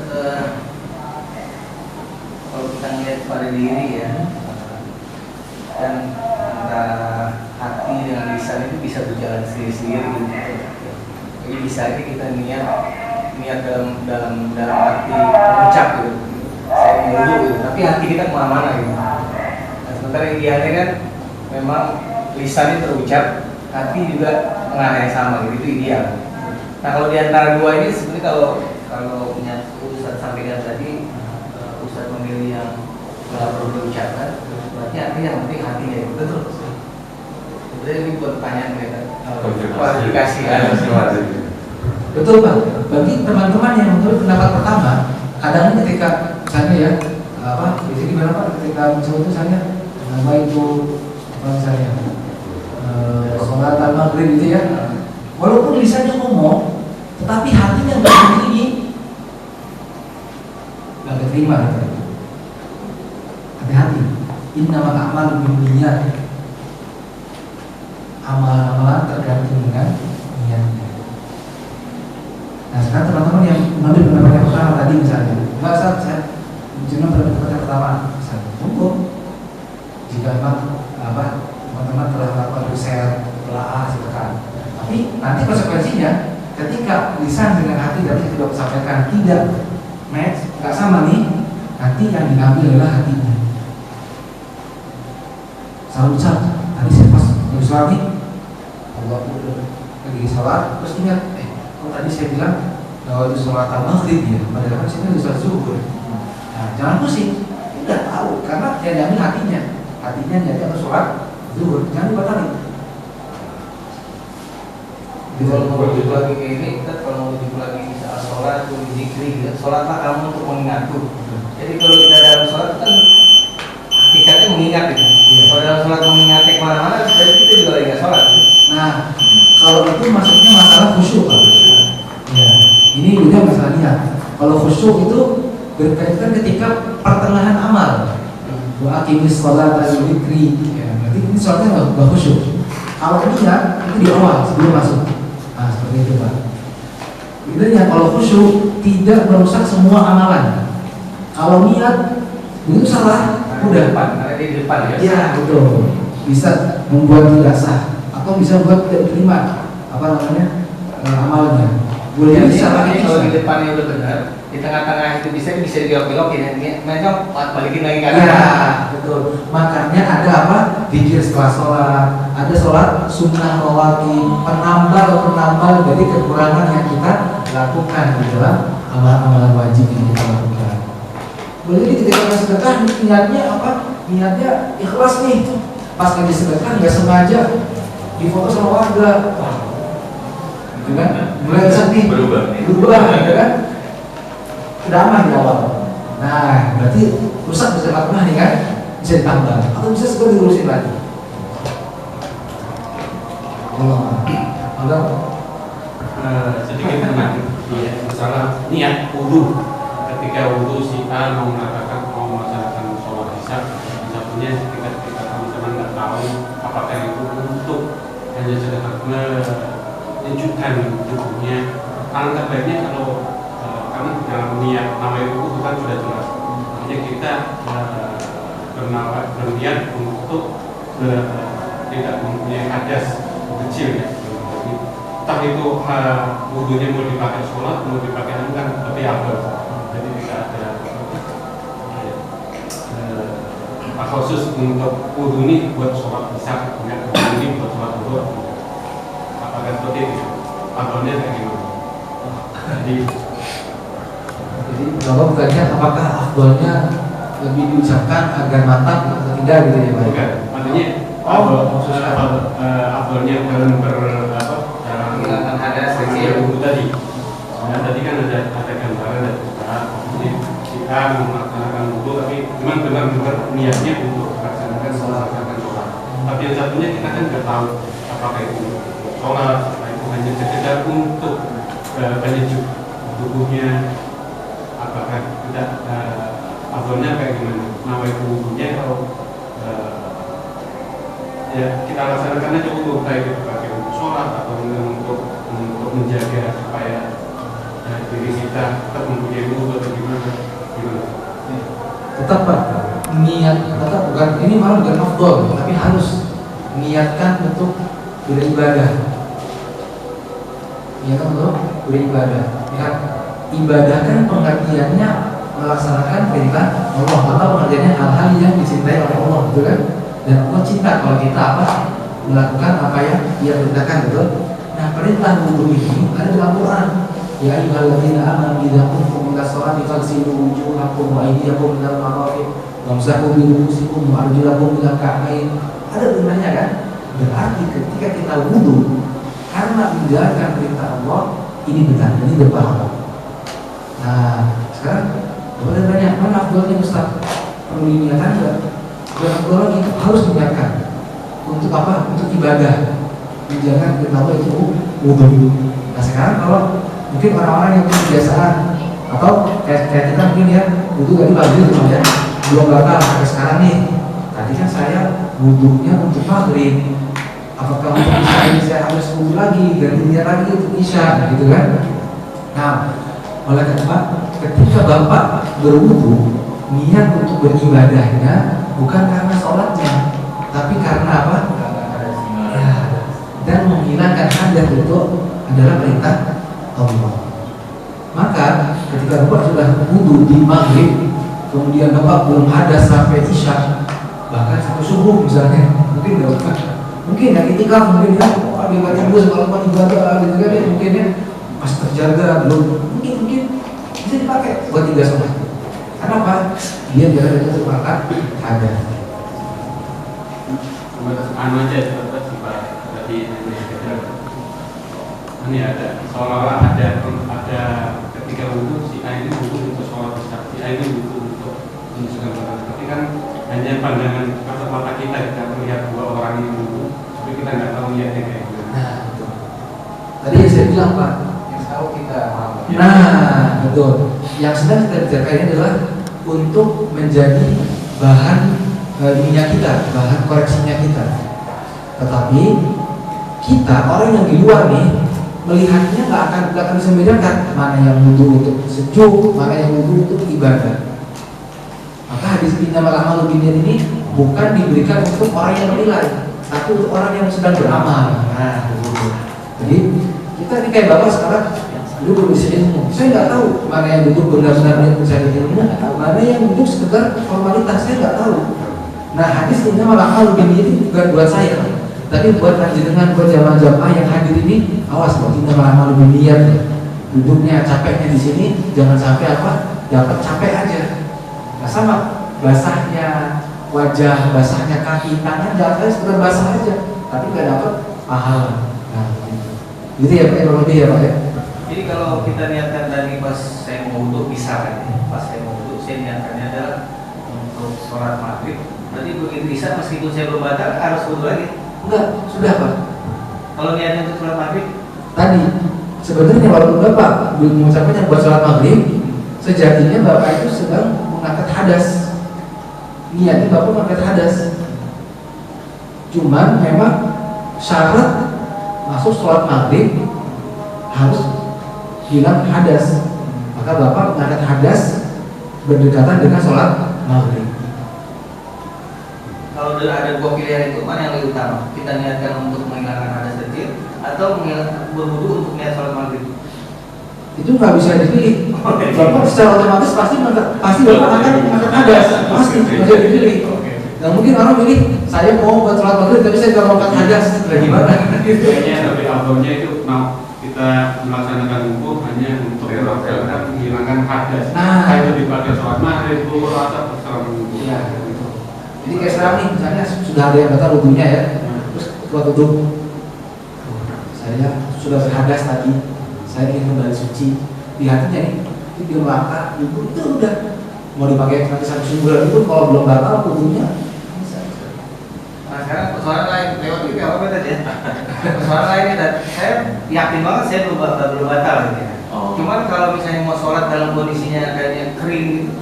[SPEAKER 5] kalau kita melihat pada diri ya, kan antara hati dengan lisan itu bisa berjalan sendiri-sendiri gitu. Jadi bisa aja kita niat dalam hati mengucap gitu, saya mau wudhu gitu, tapi hati kita kemana-mana gitu. Nah, sementara idealnya kan memang lisannya terucap, hati juga mengarah yang sama, gitu, itu ideal. Nah kalau di antara dua ini sebenarnya kalau punya Ustaz sampaikan tadi, Ustaz memilih yang nggak perlu diucapkan, berarti artinya yang penting hatinya itu betul. Sebenarnya ini buat pertanyaan mereka, kualifikasi.
[SPEAKER 3] Betul Pak. Bagi teman-teman yang menurut pendapat pertama, kadang ketika misalnya ya di sini gimana Pak, ketika muncul itu misalnya nama itu misalnya sholat maghrib gitu ya, walaupun lisannya ngomong, tetapi hatinya nggak begini, nggak keterima gitu. Hati-hati. Innamal a'malu binniyat. Amalan tergantung dengan niatnya. Nah sekarang teman-teman yang mengambil pendapat yang pertama tadi misalnya, enggak saat saya cuma pendapat yang pertama misalnya, cukup jika memang teman-teman telah melakukan riset, telah silakan. Tapi nanti konsekuensinya ketika lisan dengan hati dari tidak disampaikan tidak match, nggak sama nih, nanti yang diambil adalah hatinya. Salah ucap, tadi saya pas lagi sholat nih, Allah lagi sholat, terus ingat, tadi saya bilang bahwa itu sholat maghrib ya, padahal kan sini sholat zuhur. Nah, jangan pusing, tidak tahu karena yang diambil hatinya jadi atau sholat zuhur, jangan dibatalin.
[SPEAKER 5] Jadi kalau mau rujuk lagi kayak ini, kita kalau mau rujuk lagi saat sholat, zikri, sholatlah kamu untuk mengingatku. Jadi kalau kita dalam sholat kan hakikatnya mengingat itu. Kalau dalam sholat mengingatnya kemana-mana, berarti kita juga lagi nggak sholat.
[SPEAKER 3] Nah, kalau itu maksudnya masalah khusyuk Pak. Ya, ini juga masalah niat. Kalau khusyuk itu berkaitan ketika pertengahan amal. Wa aqimis sholata lidzikri. Ya, berarti ini sholatnya nggak khusyuk. Kalau niat itu di awal sebelum masuk. Nah, seperti itu Pak. Intinya kalau khusyuk tidak merusak semua amalan. Kalau niat itu salah, udah
[SPEAKER 5] depan, karena di depan ya.
[SPEAKER 3] Ya betul. Bisa membuat tidak sah atau bisa membuat tidak diterima amalnya. Boleh salah
[SPEAKER 5] kalau di depannya udah benar, di tengah-tengah itu bisa dibelok-belokin, mereka balikin lagi kan?
[SPEAKER 3] Ya betul. Makanya ada apa? Zikir setelah sholat, ada sholat sunnah rawatib, penambal dari kekurangan yang kita lakukan di dalam amalan-amalan wajib yang kita lakukan. Boleh ketika kita sedekah niatnya apa? Niatnya ikhlas nih. Pas lagi sedekah nggak sengaja difoto sama warga, gitu kan? Mulai sedih, berubah, gitu kan? Udah aman di awal. Nah, berarti rusak bisa lakukan nih kan? Bisa ditambah atau bisa segera diurusin lagi. Allah,
[SPEAKER 6] sedikit mengenai masalah niat wudu. Ketika wudu si A mau melaksanakan sholat isya, misalnya ketika teman-teman nggak tahu apakah itu untuk hanya sekedar menyejukkan tubuhnya, alangkah baiknya kalau kami dalam niat nama itu kan sudah jelas. Makanya kita berniat untuk tidak mempunyai hadas kecil ya. Entah itu wudunya mau dipakai sholat, mau dipakai kan lebih afdal. Jadi tidak ada khusus untuk wudu ini buat sholat isya, enggak wudu ini buat sholat zuhur. Apakah seperti itu? Afdalnya kayak gimana? Jadi
[SPEAKER 3] jawab bukannya apakah afdalnya lebih diucapkan agar mantap atau tidak gitu ya Pak?
[SPEAKER 6] bukan, artinya afdalnya dalam
[SPEAKER 5] menghilangkan hadas kecil.
[SPEAKER 6] wudu tadi. Nah, tadi kan ada gambaran dari Ustaz. Jadi kita melaksanakan wudu tapi memang benar-benar niatnya untuk melaksanakan sholat. Tapi yang satunya kita kan nggak tahu apakah itu sholat, apakah itu hanya sekedar untuk penyejuk tubuhnya, apakah tidak afdalnya kayak gimana? Nama itu wudunya kalau ya kita laksanakan aja wudu baik itu pakai untuk sholat atau untuk menjaga supaya diri kita tetap mempunyai wudu atau gimana?
[SPEAKER 3] Tetap Pak, niat tetap bukan ini malah bukan afdal, tapi harus niatkan untuk beribadah. Niatkan untuk beribadah. Ya, ibadah kan pengertiannya melaksanakan perintah Allah atau pengertiannya hal-hal yang dicintai oleh Allah, betul kan? Dan Allah cinta kalau kita apa? Melakukan apa yang Dia perintahkan, betul? Nah, perintah wudhu ini ada dalam Quran. Ya ayyuhalladzina amanu idza qumtum ila sholati faghsilu wujuhakum wa aydiyakum ilal marafiq wamsahu bi ru'usikum wa arjulakum ilal ka'bayn. Ada perintahnya kan? Berarti ketika kita wudhu karena menjalankan perintah Allah, ini benar, ini berpahala. Nah, sekarang boleh tanya, mana afdalnya Ustaz? Perlu diniatkan enggak? Afdal itu harus diniatkan. Untuk apa? Untuk ibadah. Jangan perintah Allah itu wudhu. Nah, sekarang kalau mungkin orang-orang yang punya kebiasaan atau kayak kita mungkin ya wudhu tadi maghrib ya, belum batal sampai sekarang nih. Tadi kan saya wudhunya untuk maghrib. Apakah untuk isya ini saya harus wudhu lagi, ganti niat lagi untuk isya, gitu kan? Nah, oleh karena ketika Bapak berwudhu, niat untuk beribadahnya bukan karena sholatnya, tapi karena apa? Ya, dan menghilangkan hadas itu adalah perintah Allah. Maka ketika Bapak sudah wudhu di maghrib, kemudian Bapak belum hadas sampai isya, bahkan sampai subuh misalnya, mungkin nggak Bapak, mungkin yang itikaf, mungkin ya, ada tidur semalam ibadah, gitu kan ya, mungkin ya masih terjaga, belum, mungkin bisa dipakai buat 3 sholat. Kenapa? Dia biar itu terpakat hadas.
[SPEAKER 6] Anu aja sifat tadi ini ada seolah-olah ada ketika wudhu si A ini wudhu untuk sholat besar, si A ini wudhu untuk menunjukkan sholat. Tapi kan hanya pandangan kasat mata kita melihat 2 orang ini wudhu, tapi kita nggak tahu niatnya kayak gimana.
[SPEAKER 3] Nah, betul. Tadi yang saya bilang Pak, yang tahu kita. Nah, betul. Yang sedang kita bicarakan ini adalah untuk menjadi bahan minyak kita, bahan koreksinya kita. Tetapi kita orang yang di luar nih melihatnya nggak akan bisa membedakan mana yang wudhu untuk sejuk, mana yang wudhu untuk ibadah. Maka hadis innamal a'malu binniyat ini bukan diberikan untuk orang yang menilai, tapi untuk orang yang sedang beramal. Nah, begitu. Jadi kita ini kayak Bapak sekarang duduk di sini ilmu. Saya nggak tahu mana yang duduk benar-benar mencari ilmu, mana yang duduk sekedar formalitas, saya nggak tahu. Nah, hadis innamal a'malu binniyat ini bukan buat saya, tapi buat panjenengan, buat jamaah-jamaah yang hadir ini, awas buat innamal a'malu binniyat. Duduknya capeknya di sini, jangan sampai apa? Dapat capek aja. Nah, sama basahnya wajah, basahnya kaki, tangan, jangan sampai sekedar basah aja, tapi nggak dapat pahala. Nah, gitu ya Pak, yang lebih ya Pak ya.
[SPEAKER 5] Jadi kalau kita niatkan tadi pas saya mau wudhu, bisa kan? Pas saya mau wudhu, saya niatkannya adalah untuk sholat maghrib. Berarti begitu bisa, meskipun saya belum batal, harus wudhu lagi?
[SPEAKER 3] Enggak, sudah Pak.
[SPEAKER 5] Kalau niatnya untuk sholat maghrib?
[SPEAKER 3] Tadi sebenarnya walaupun Bapak belum mengucapkannya buat sholat maghrib, sejatinya Bapak itu sedang mengangkat hadas. Niatnya Bapak mengangkat hadas. Cuman memang syarat masuk sholat maghrib harus hilang hadas. Maka Bapak mengangkat hadas berdekatan dengan sholat maghrib.
[SPEAKER 5] Kalau ada 2 pilihan itu, mana yang lebih utama? Kita niatkan untuk menghilangkan hadas kecil atau berwudu untuk niat sholat maghrib?
[SPEAKER 3] Itu nggak bisa dipilih. Bapak secara otomatis pasti Bapak akan mengangkat hadas, pasti nggak bisa dipilih. Nah, mungkin orang pilih saya mau buat sholat maghrib tapi saya nggak mau angkat hadas, gimana?
[SPEAKER 6] Kayaknya lebih awalnya itu mau kita melaksanakan wudhu hanya untuk menghilangkan hadas. Kayak lebih pakai sholat maghrib, zuhur, asar, terserah wudhu.
[SPEAKER 3] Iya. Jadi kayak sekarang nih, misalnya sudah ada yang batal wudhunya ya, terus keluar wudhu, saya sudah berhadas tadi, saya ingin kembali suci, di hatinya nih, itu di melangkah, itu udah mau dipakai nanti 1 bulan itu kalau belum batal wudhunya bisa.
[SPEAKER 5] Nah, sekarang persoalan lain, lewat itu apa tadi ya? Persoalan lain dan saya yakin banget saya belum batal gitu ya. Cuman kalau misalnya mau sholat dalam kondisinya kayaknya kering gitu,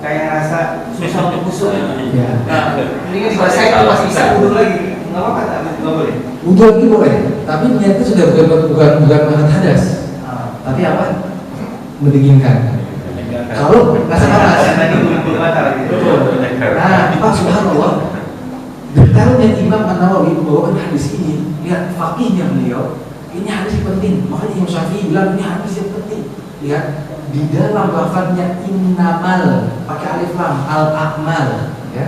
[SPEAKER 5] kayak rasa susah untuk kusuk.
[SPEAKER 3] Ya.
[SPEAKER 5] Nah, ini dibasahin itu masih bisa wudhu lagi, nggak apa-apa, nggak boleh.
[SPEAKER 3] Wudhu lagi boleh, tapi niatnya sudah bukan mengangkat hadas, tapi apa? Mendinginkan. Kalau rasa panas,
[SPEAKER 5] tadi belum batal gitu.
[SPEAKER 3] Nah, Pak subhanallah, detailnya Imam An-Nawawi membawakan hadis ini. Lihat fakihnya beliau, ini hadis yang penting. Makanya Imam Syafi'i bilang ini hadis yang penting. Lihat di dalam lafadznya innamal pakai alif lam al akmal, ya.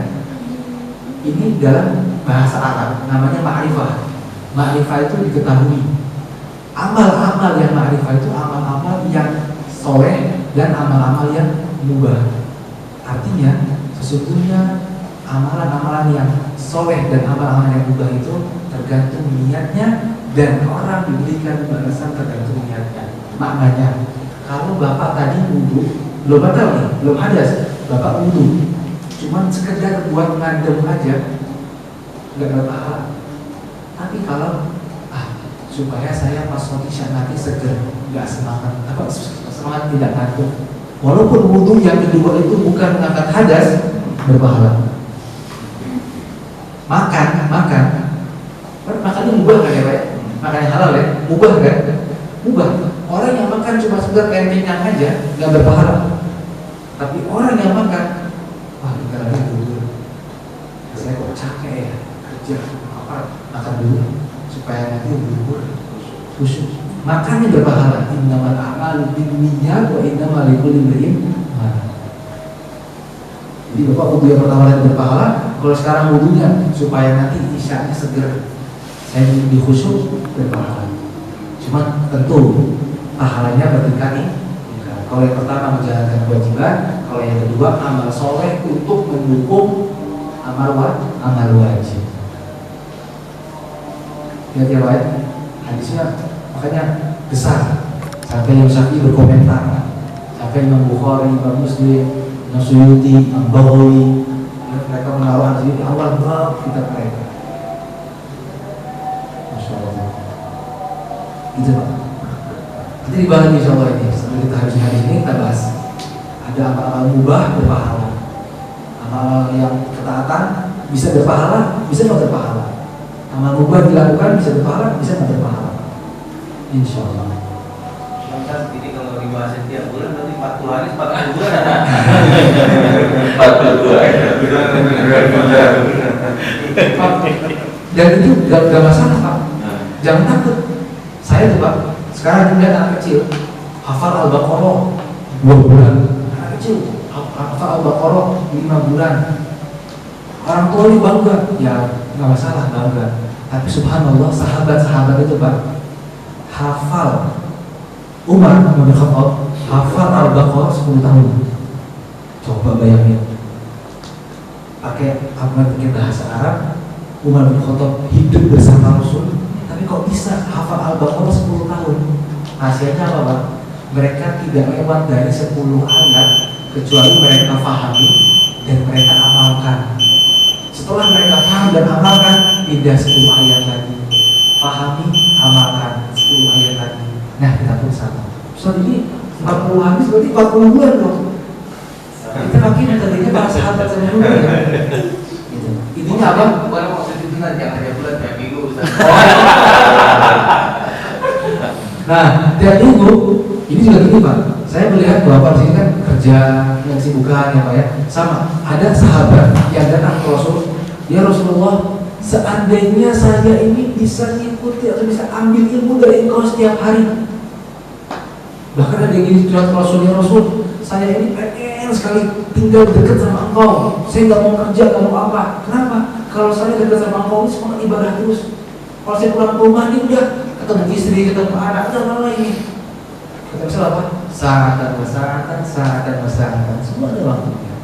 [SPEAKER 3] ini dalam bahasa Arab namanya ma'rifah. Ma'rifah itu diketahui. Amal-amal yang ma'rifah itu amal-amal yang soleh dan amal-amal yang mubah. Artinya sesungguhnya amalan-amalan yang soleh dan amalan-amalan yang mubah itu tergantung niatnya, dan orang diberikan balasan tergantung niatnya. Maknanya kalau bapak tadi wudhu, belum batal nih, belum hadas, bapak wudhu cuman sekedar buat ngadem aja, nggak ada pahala. Tapi kalau supaya saya pas sholat isya nanti seger, nggak semangat, semangat tidak ngantuk, walaupun wudhu yang kedua itu bukan mengangkat hadas, berpahala. Makannya mubah kan ya Pak? Makan yang halal ya, mubah kan? Mubah. Orang yang makan cuma sekedar kayak kenyang aja, nggak berpahala. Tapi orang yang makan, wah bentar lagi dulu, saya kok capek ya kerja, makan dulu supaya nanti buru-buru khusyuk. Makannya berpahala. Innamal a'malu binniyat wa innamal likulli imri'in ma nawa. Jadi bapak wudhu yang pertama tadi berpahala. Kalau sekarang wudhunya supaya nanti isyanya seger, saya di khusyuk, berpahala. Cuma tentu pahalanya bertingkat. Kalau yang pertama menjalankan kewajiban, kalau yang kedua amal soleh untuk mendukung amal wajib. Lihat ya Pak, hadisnya makanya besar sampai yang Syafi'i berkomentar, sampai Imam Bukhari, Imam Muslim, Imam Suyuti, Imam Baghawi, mereka menaruh hadis ini awal bab kitab mereka. Masya Allah. Gitu Pak. Nanti dibahas insya Allah ini. Sambil kita habis hadis ini kita bahas. Ada amal-amal mubah berpahala, amal yang ketaatan bisa berpahala, bisa nggak berpahala. Amal mubah dilakukan bisa berpahala, bisa nggak berpahala. Insya Allah.
[SPEAKER 5] Jadi kalau dibahas setiap bulan berarti 40 hari 40 bulan.
[SPEAKER 4] 42.
[SPEAKER 3] Dan itu gak masalah Pak. Jangan takut. Saya tuh Pak, sekarang juga anak kecil hafal Al-Baqarah 2 bulan. Anak kecil hafal Al-Baqarah 5 bulan. Orang tua ini bangga, ya nggak masalah bangga. Tapi subhanallah sahabat-sahabat itu Pak hafal. Umar bin Khattab hafal Al-Baqarah 10 tahun. Coba bayangin. Pakai bahasa Arab, Umar bin Khattab hidup bersama Rasul, tapi kok bisa hafal Al-Baqarah 10 tahun? Hasilnya apa Pak? Mereka tidak lewat dari 10 ayat kecuali mereka pahami dan mereka amalkan. Setelah mereka paham dan amalkan, pindah 10 ayat lagi, pahami, amalkan 10 ayat lagi. Nah kita pun sama. Soal ini 40 habis berarti 40 bulan dong. Kita makin tadinya bahas sahabat sama dulu ya. Gitu. Intinya apa?
[SPEAKER 5] Bukan maksud itu nanti jangan tiap bulan tiap minggu Ustaz.
[SPEAKER 3] Nah tiap minggu ini juga gini Pak. Saya melihat bahwa di sini kan kerja yang sibukan ya Pak ya. Sama ada sahabat yang datang ke Rasul, ya Rasulullah, seandainya saya ini bisa ngikuti atau bisa ambil ilmu dari engkau setiap hari. Bahkan ada yang gini curhat ke Rasul, ya Rasul, saya ini pengen sekali tinggal dekat sama engkau. Saya nggak mau kerja, nggak mau apa. Kenapa? Kalau saya dekat sama engkau ini semangat ibadah terus. Kalau saya pulang ke rumah ini udah ketemu istri, ketemu anak, udah malah ini. Kata misalnya apa? Saatan, semua ada waktunya.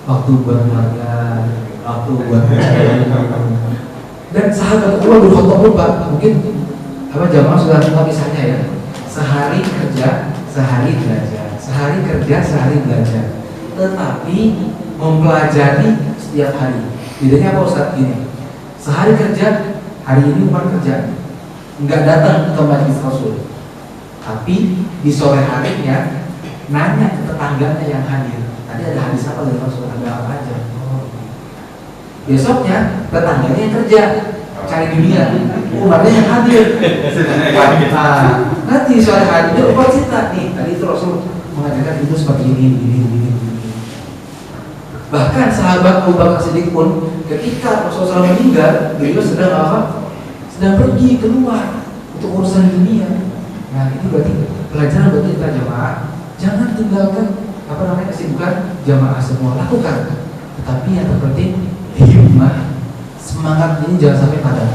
[SPEAKER 3] Waktu buat keluarga, waktu buat dan sahabat Allah bin Khattab lupa, mungkin apa jamaah sudah tahu misalnya ya, sehari kerja, sehari belajar, sehari kerja, sehari belajar, tetapi mempelajari setiap hari. Bedanya apa Ustaz? Gini, sehari kerja, hari ini bukan kerja, nggak datang ke majelis Rasul, tapi di sore harinya nanya ke tetangganya yang hadir. Tadi ada hadis apa dari Rasul? Ada apa aja? Besoknya tetangganya yang kerja cari dunia, umatnya yang hadir. Nanti sore hari dia lupa cerita nih. Tadi itu Rasul mengajarkan itu seperti ini. Bahkan sahabat Abu Bakar Siddiq pun ketika Rasulullah meninggal, beliau sedang apa? Sedang pergi keluar untuk urusan dunia. Nah ini berarti pelajaran buat kita jamaah. Jangan tinggalkan kesibukan jamaah semua, lakukan. Tetapi yang terpenting himmah, semangat ini jangan sampai padam.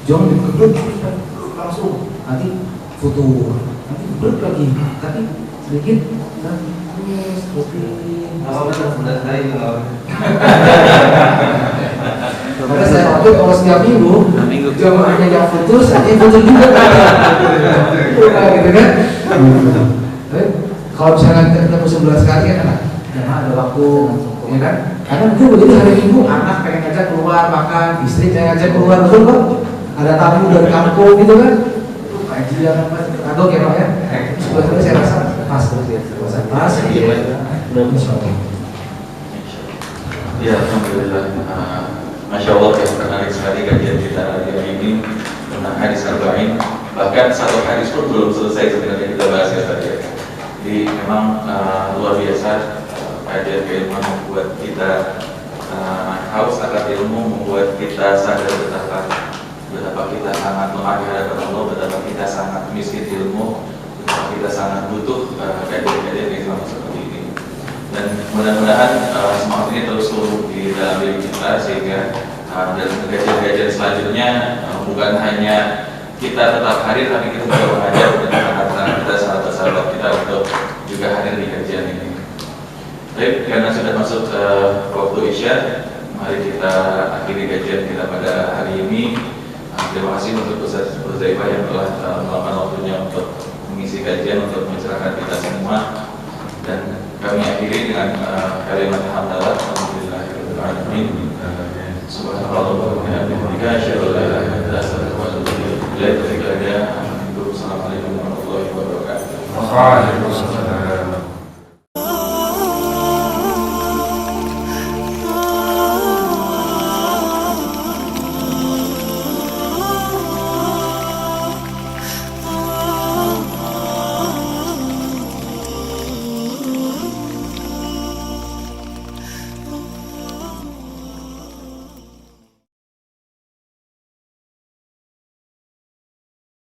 [SPEAKER 3] Jangan dikebrut langsung, nanti futur, nanti kebrut lagi, tapi sedikit dan seperti karena saya waktu kalau setiap minggu jamaahnya yang futur, saya futur juga gitu kan. Kalau misalnya kita ketemu 11 kali kan enak, jamaah ada waktu, ya kan? Karena mungkin begitu hari Minggu anak pengen ngajak keluar makan, istri pengen ngajak keluar, betul kan? Ada tamu dari kampung gitu kan? Kajian apa? Atau kayak apa ya? Sebetulnya saya rasa pas terus ya, pas.
[SPEAKER 2] Ya, alhamdulillah. Masya Allah, yang menarik sekali kajian kita hari ini tentang hadis arba'in. Bahkan satu hadis pun belum selesai sebenarnya kita bahas ya tadi. Jadi memang luar biasa kajian keilmuan membuat kita haus akan ilmu, membuat kita sadar betapa kita sangat lemah di hadapan Allah, betapa kita sangat miskin ilmu, betapa kita sangat butuh kajian-kajian Islam seperti ini. Dan mudah-mudahan semangat ini terus tumbuh di dalam diri kita sehingga dalam kajian-kajian selanjutnya bukan hanya kita tetap hadir, tapi kita juga mengajak anak-anak kita, sahabat-sahabat kita untuk juga hadir di kajian ini. Baik, karena sudah masuk waktu Isya, mari kita akhiri kajian kita pada hari ini. Terima kasih untuk Ustaz Huzaifah yang telah meluangkan waktunya untuk mengisi kajian, untuk mencerahkan kita semua. Dan kami akhiri dengan kalimat hamdalah. Alhamdulillahirabbil alamin. Subhanallah wa bihamdihi asyhadu an la ilaha illa anta astaghfiruka wa atubu ilaik. Assalamualaikum warahmatullahi wabarakatuh.